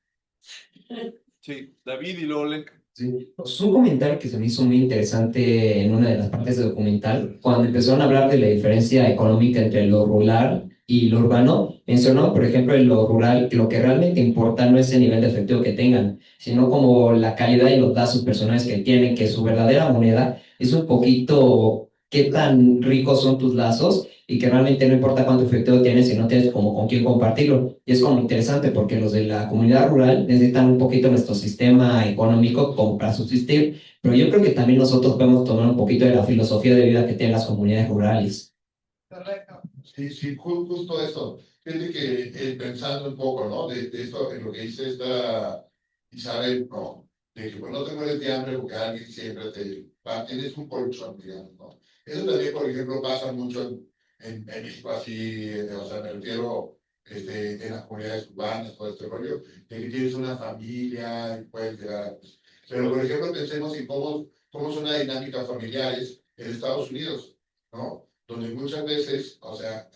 Sí, David y luego Lenka.
Sí. Pues un comentario que se me hizo muy interesante en una de las partes del documental, cuando empezaron a hablar de la diferencia económica entre lo rural y lo urbano, mencionó, por ejemplo, en lo rural, que lo que realmente importa no es el nivel de efectivo que tengan, sino como la calidad y los lazos personales que tienen, que su verdadera moneda es un poquito qué tan ricos son tus lazos y que realmente no importa cuánto efectivo tienes si no tienes como con quién compartirlo. Y es como interesante porque los de la comunidad rural necesitan un poquito nuestro sistema económico como para subsistir, pero yo creo que también nosotros podemos tomar un poquito de la filosofía de vida que tienen las comunidades rurales.
Correcto.
Sí, sí, justo eso. Fíjate que pensando un poco, ¿no? De esto, en lo que dice esta Isabel, ¿no? De que pues, no te mueres de hambre porque alguien siempre tienes un colchón, digamos, ¿no? Eso también, por ejemplo, pasa mucho en México, así, o sea, me refiero en las comunidades urbanas, todo este rollo, de que tienes una familia y puedes llegar. Pues. Pero, por ejemplo, pensemos en cómo son las dinámicas familiares en Estados Unidos, ¿no? Donde muchas veces, o sea,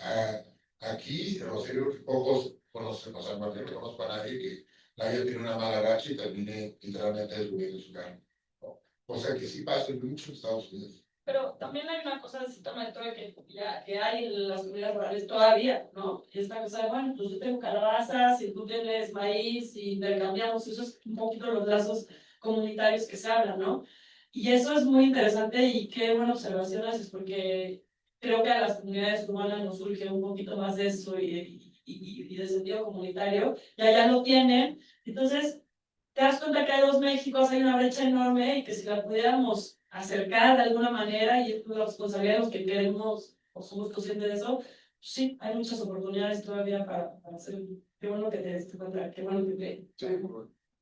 aquí, Rosario, pocos conocen, o sea, no conozco a nadie que haya tenido una mala racha y termine literalmente destruyendo su carne, ¿no? O sea, que sí pasa mucho en Estados Unidos.
Pero también hay una cosa del sistema electoral que hay en las comunidades rurales todavía, ¿no? Y esta cosa de, bueno, pues yo tengo calabazas y tú tienes maíz y intercambiamos, eso es un poquito los lazos comunitarios que se hablan, ¿no? Y eso es muy interesante y qué buena observación haces, porque creo que a las comunidades urbanas nos surge un poquito más de eso y de sentido comunitario, y allá lo tienen. Entonces, te das cuenta que hay dos Méxicos, hay una brecha enorme y que si la pudiéramos acercar de alguna manera y es la responsabilidad de los que queremos o somos conscientes de eso, sí, hay muchas oportunidades todavía para hacer. Qué bueno que te des cuenta, qué bueno que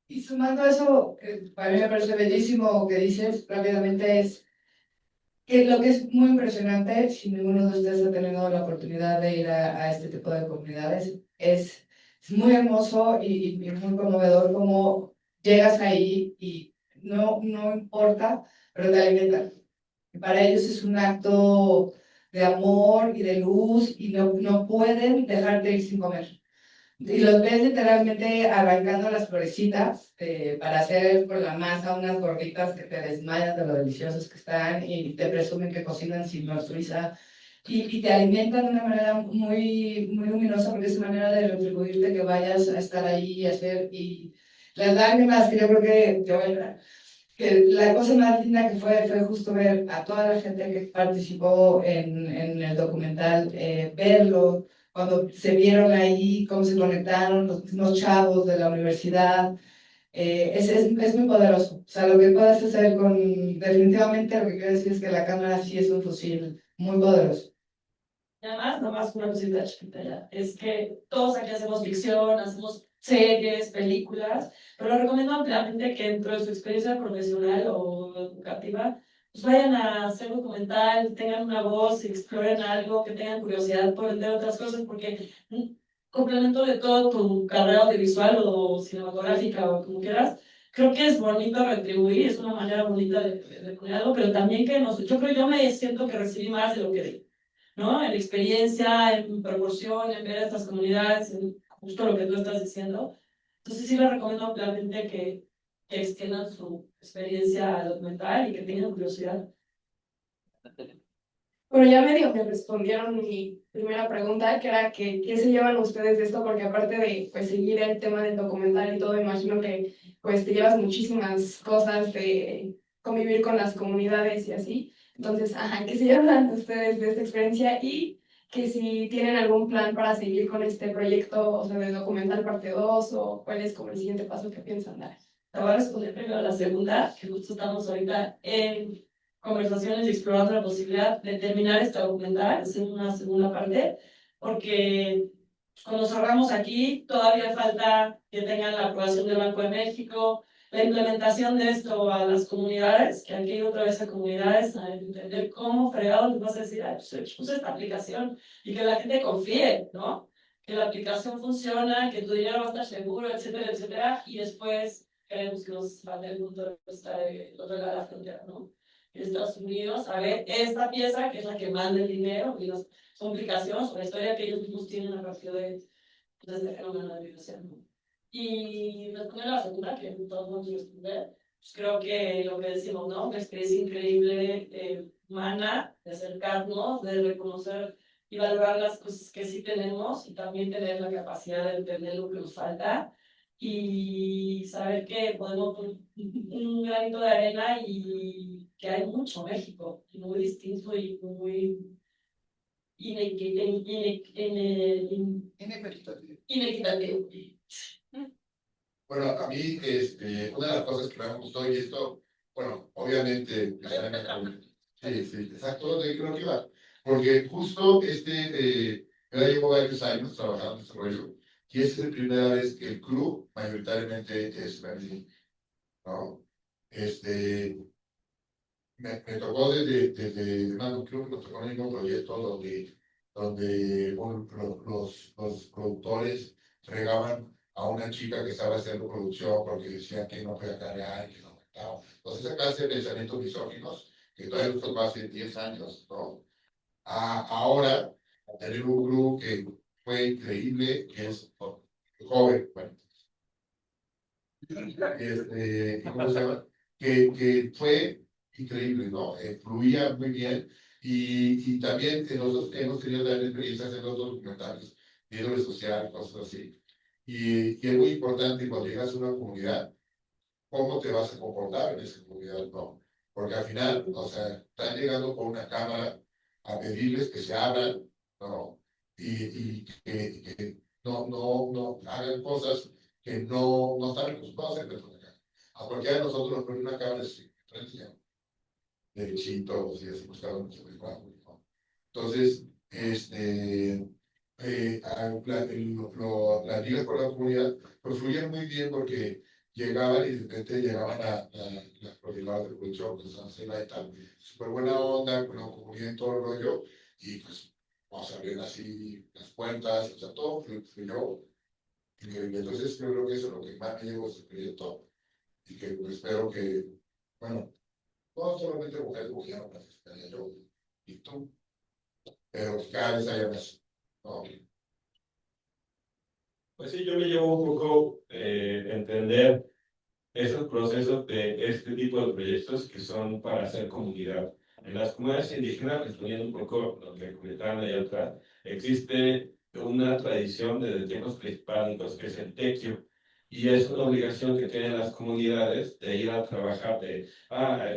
Y sumando a eso, para mí me parece bellísimo que dices rápidamente es que lo que es muy impresionante, si ninguno de ustedes ha tenido la oportunidad de ir a este tipo de comunidades, es muy hermoso y muy conmovedor cómo llegas ahí y no importa, pero te alimentan. Para ellos es un acto de amor y de luz y no pueden dejarte ir sin comer. Y los ves literalmente arrancando las florecitas para hacer con la masa unas gorditas que te desmayas de lo deliciosos que están y te presumen que cocinan sin lactosa y te alimentan de una manera muy luminosa porque es una manera de retribuirte que vayas a estar ahí y hacer. Y las lágrimas que yo creo que la cosa más linda que fue justo ver a toda la gente que participó en el documental, verlo, cuando se vieron ahí, cómo se conectaron los mismos chavos de la universidad, es muy poderoso. O sea, lo que puedes hacer definitivamente lo que quiero decir es que la cámara sí es un fusil muy poderoso.
Y además, nomás una cosita chiquita ya, es que todos aquí hacemos ficción, hacemos series, películas, pero recomiendo ampliamente que dentro de su experiencia profesional o educativa, pues vayan a hacer documental, tengan una voz, exploren algo, que tengan curiosidad por entender otras cosas, porque complemento de todo tu carrera audiovisual o cinematográfica o como quieras, creo que es bonito retribuir, es una manera bonita de poner algo, pero también que yo me siento que recibí más de lo que di. ¿No? En experiencia, en proporción, en ver a estas comunidades, en justo lo que tú estás diciendo. Entonces sí les recomiendo ampliamente que extiendan su experiencia documental y que tengan curiosidad.
Bueno, ya medio que respondieron mi primera pregunta, que era que, ¿qué se llevan ustedes de esto? Porque aparte de pues, seguir el tema del documental y todo, imagino que pues, te llevas muchísimas cosas de convivir con las comunidades y así. Entonces, ajá, ¿qué se llevan ustedes de esta experiencia? Y que si tienen algún plan para seguir con este proyecto, o sea, de documental parte 2, o cuál es como el siguiente paso que piensan dar.
Te voy a responder primero a la segunda, que justo estamos ahorita en conversaciones y explorando la posibilidad de terminar este documental, hacer una segunda parte, porque cuando cerramos aquí todavía falta que tengan la aprobación del Banco de México, la implementación de esto a las comunidades, que hay que ir otra vez a comunidades a entender cómo fregado les vas a decir, pues usa esta aplicación y que la gente confíe, ¿no? Que la aplicación funciona, que tu dinero va a estar seguro, etcétera, etcétera, y después queremos que nos falta el punto de vista de otro lado de la frontera, ¿no? Estados Unidos, a ver, esta pieza que es la que manda el dinero y las complicaciones o la historia que ellos mismos tienen a partir de este fenómeno de migración, ¿no? Y responder a la segunda, que todos vamos a responder, pues creo que lo que decimos, ¿no? Una experiencia increíble, humana, de acercarnos, de reconocer y valorar las cosas que sí tenemos y también tener la capacidad de entender lo que nos falta y saber que podemos poner un granito de arena y que hay mucho México, muy distinto y muy inequitativo.
Bueno, a mí, una de las cosas que me gustó, y esto, bueno, obviamente, sí, exacto, de creo que iba. porque justo ya llevo varios años trabajando en este rollo, y esta es la primera vez que el club mayoritariamente es femenino, ¿no? Me tocó desde un club, nos tocó en el mismo proyecto donde los productores fregaban a una chica que estaba haciendo producción porque decían que no podía cargar y que no aguantaba. Entonces, esa clase de pensamientos misóginos que todavía nos tocó hace 10 años, ¿no? Ahora, tener un grupo que fue increíble, que es joven, bueno, ¿cómo se llama? Que fue increíble, ¿no? Fluía muy bien y también nosotros hemos tenido también experiencias en los documentales, de índole social, cosas así. Y es muy importante cuando llegas a una comunidad, cómo te vas a comportar en esa comunidad, ¿no? Porque al final, o sea, están llegando con una cámara a pedirles que se abran, ¿no? Que no hagan cosas que no están acostumbrados a hacer acá. A cualquiera de nosotros nos pone una cámara así, derechitos y así buscando mucho mejor, ¿no? Entonces, las ligas por la comunidad pues fluían muy bien porque llegaban y de repente llegaban a las coordinadoras de producción, que son Cena y tal, súper buena onda, con la comunidad y todo el rollo, y pues vamos a abrir así las puertas, o sea, todo fluyó increíble. Entonces, yo creo que eso es lo que más me llevo de este proyecto, y que pues, espero que, bueno, no solamente mujeres cogieron las estaría yo y tú, pero que cada vez haya más, ¿no?
Pues sí, yo me llevo un poco entender esos procesos de este tipo de proyectos que son para hacer comunidad. En las comunidades indígenas, respondiendo un poco lo que comentaban allá atrás, existe una tradición desde tiempos prehispánicos que es el tequio, y es una obligación que tienen las comunidades de ir a trabajar,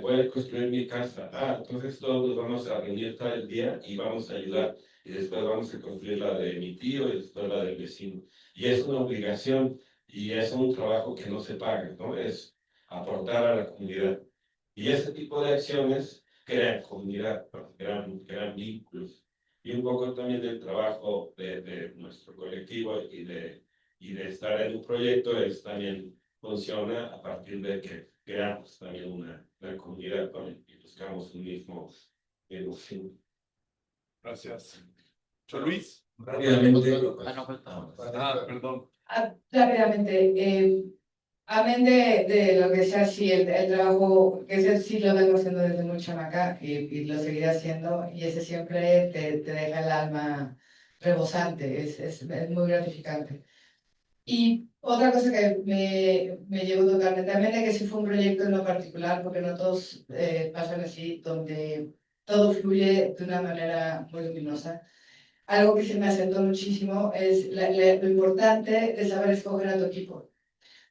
voy a construir mi casa, entonces todos nos vamos a reunir tal día y vamos a ayudar, y después vamos a construir la de mi tío y después la del vecino. Y es una obligación y es un trabajo que no se paga, ¿no? Es aportar a la comunidad. Y ese tipo de acciones crean comunidad, ¿no? crean vínculos. Y un poco también del trabajo de nuestro colectivo y de estar en un proyecto es también funciona a partir de que creamos también una comunidad, ¿no? Y buscamos un mismo fin.
Gracias. Luis.
Rápidamente.
Perdón.
Rápidamente, amén de lo que sea así, el trabajo, que ese sí lo vengo haciendo desde muy chamaca y lo seguiré haciendo, y ese siempre te deja el alma rebosante, es muy gratificante. Y otra cosa que me llevo totalmente, amén de que sí fue un proyecto en lo particular, porque no todos pasan así, donde todo fluye de una manera muy luminosa. Algo que se me asentó muchísimo es lo importante de saber escoger a tu equipo.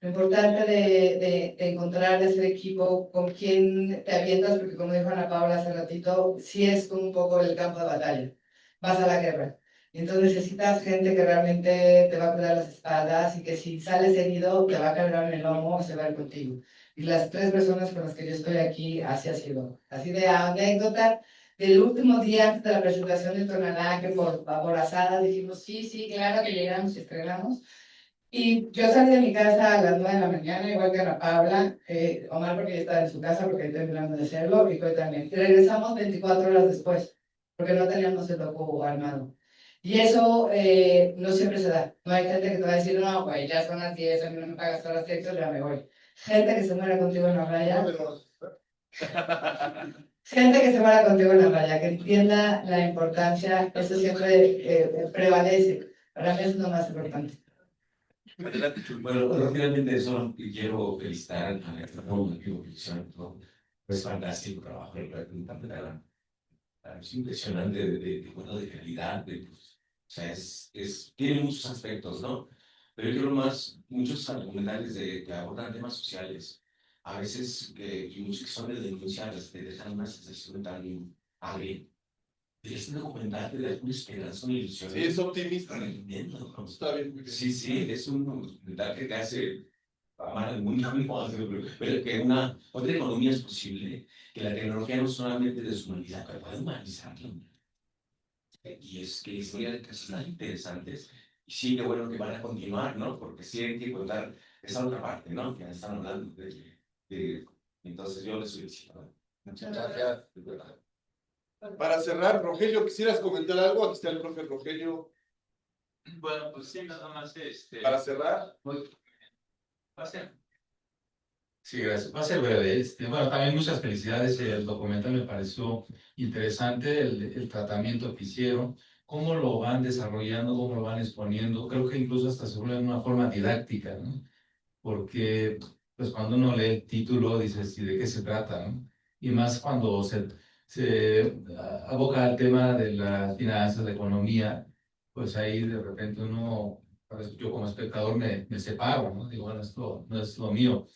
Lo importante de encontrar, de hacer equipo, con quién te avientas, porque como dijo Ana Paula hace ratito, sí es como un poco el campo de batalla. Vas a la guerra. Y entonces necesitas gente que realmente te va a cuidar las espaldas y que si sales herido te va a cargar en el lomo o se va a ir contigo. Y las 3 personas con las que yo estoy aquí, así ha sido. Así de anécdota, del último día antes de la presentación del Tonalá, que por aborazada dijimos, sí, claro que llegamos y estrenamos. Y yo salí de mi casa a las 9 de la mañana, igual que Ana Paula, Omar porque ya estaba en su casa porque terminamos de hacerlo, y yo también. Y regresamos 24 horas después, porque no teníamos el loco armado. Y eso no siempre se da. No hay gente que te va a decir, no, pues ya son las 10, a mí no me pagas todas las textos, ya me voy. Gente que se muera contigo en la raya. Gente que se muera contigo en la raya, que entienda la importancia, eso siempre prevalece. Para mí es lo más importante.
Bueno, rápidamente eso quiero felicitar a la plataforma que ¿no? Es fantástico trabajo, es impresionante de calidad, o sea, tiene muchos aspectos, ¿no? Pero yo creo muchos documentales que abordan temas sociales, a veces, y muchos que son de denunciadas, te dejan una sensación tan agria. Este documental te da una esperanza, una ilusión.
Sí, es optimista.
Tremendo, ¿no?
Está bien, muy bien.
Sí, es un documental que te hace amar al mundo, pero que otra economía es posible, que la tecnología no solamente deshumaniza, pero puede humanizarla. Y es que historia de casos tan interesantes. Y sí, qué bueno que van a continuar, ¿no? Porque sí hay que contar esa otra parte, ¿no? Que están hablando entonces yo les felicito.
Muchas gracias.
Para cerrar, Rogelio, ¿quisieras comentar algo? Aquí está el profe Rogelio.
Bueno, pues sí, nada más
Para cerrar.
Va a ser. Sí, gracias. Va a ser breve. Bueno, también muchas felicidades. El documental me pareció interesante, el tratamiento que hicieron, cómo lo van desarrollando, cómo lo van exponiendo. Creo que incluso hasta se vuelve de una forma didáctica, ¿no? Porque pues cuando uno lee el título dices, ¿y de qué se trata, no? Y más cuando se aboca al tema de las finanzas, de economía, pues ahí de repente uno, pues, yo como espectador me separo, ¿no? Digo, bueno, esto no es lo mío.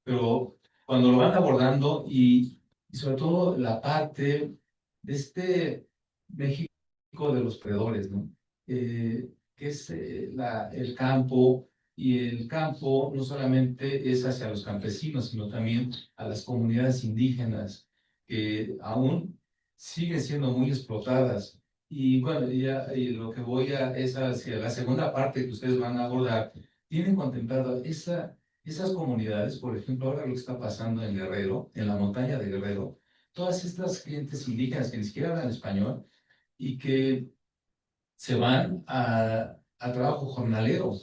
Pero cuando lo van abordando y sobre todo la parte de este México de los predadores, ¿no? Que es el campo, y el campo no solamente es hacia los campesinos, sino también a las comunidades indígenas que aún siguen siendo muy explotadas. Y bueno, y lo que es hacia la segunda parte que ustedes van a abordar, tienen contemplado esas comunidades, por ejemplo, ahora lo que está pasando en Guerrero, en la montaña de Guerrero, todas estas gentes indígenas que ni siquiera hablan español y que se van a trabajo jornalero.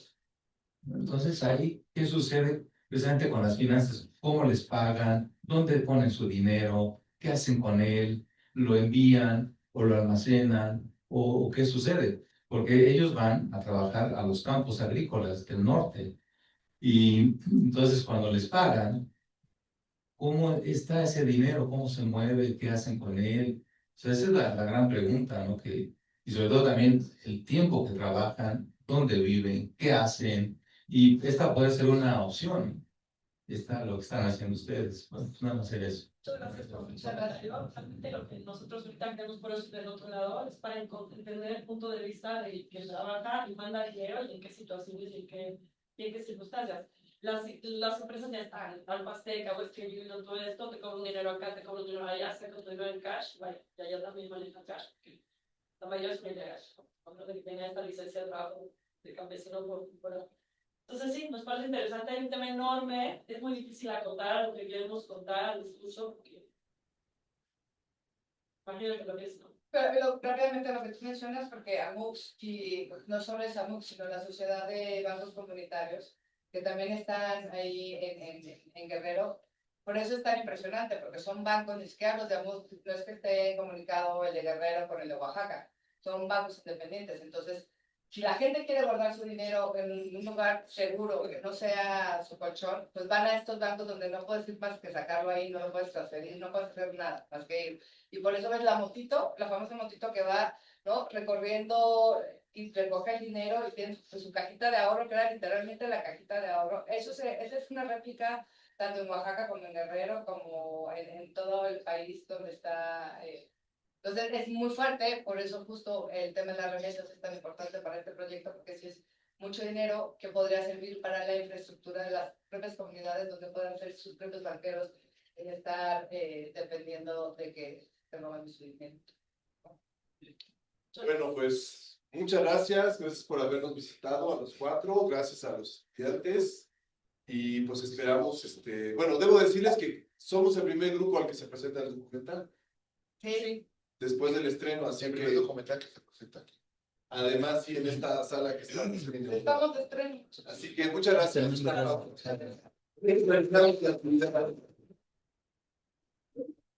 Entonces, ahí, ¿qué sucede precisamente con las finanzas? ¿Cómo les pagan? ¿Dónde ponen su dinero? ¿Qué hacen con él? ¿Lo envían o lo almacenan? ¿O qué sucede? Porque ellos van a trabajar a los campos agrícolas del norte. Y entonces, cuando les pagan, ¿cómo está ese dinero? ¿Cómo se mueve? ¿Qué hacen con él? O sea, esa es la gran pregunta, ¿no? Y sobre todo también el tiempo que trabajan, dónde viven, qué hacen. Y esta puede ser una opción. Lo que están haciendo ustedes. Bueno, pues nada más sería eso.
Muchas gracias. Realmente lo que nosotros ahorita queremos por eso del otro lado es para entender el punto de vista de que trabaja y manda dinero y en qué situaciones y en qué circunstancias. Las empresas ya están, Alfa Azteca, Western Union, todo esto, te cobran un dinero acá, te cobran un dinero allá, se cobran dinero en cash, vaya, ya también manejan cash. La mayoría es en cash, cuando tenga esta licencia de trabajo de campesino por. Entonces sí, nos parece interesante, hay un tema enorme, es muy difícil acotar lo que queremos contar al discurso, porque imagino que lo que es, ¿no?
Pero rápidamente lo que tú mencionas, porque AMUX, y no solo es AMUX, sino la Sociedad de Bancos Comunitarios, que también están ahí en Guerrero, por eso es tan impresionante, porque son bancos, ni siquiera los de AMUX, no es que esté comunicado el de Guerrero con el de Oaxaca, son bancos independientes. Entonces, si la gente quiere guardar su dinero en un lugar seguro, que no sea su colchón, pues van a estos bancos donde no puedes ir más que sacarlo ahí, no lo puedes transferir, no puedes hacer nada más que ir. Y por eso ves la motito, la famosa motito que va, ¿no? Recorriendo y recoge el dinero y tiene su cajita de ahorro, que era literalmente la cajita de ahorro. Esa es una réplica tanto en Oaxaca como en Guerrero, como en todo el país donde está. Entonces es muy fuerte, por eso justo el tema de las remesas es tan importante para este proyecto, porque sí es mucho dinero que podría servir para la infraestructura de las propias comunidades, donde puedan ser sus propios banqueros en estar dependiendo de que se roban su dinero.
Bueno, pues muchas gracias por habernos visitado a los 4, gracias a los estudiantes y pues esperamos, bueno, debo decirles que somos el primer grupo al que se presenta el documental.
Sí.
Después del estreno, así que
el documental que se presenta aquí.
Además, sí, en esta sala que estamos.
Estamos de estreno.
Así que muchas gracias.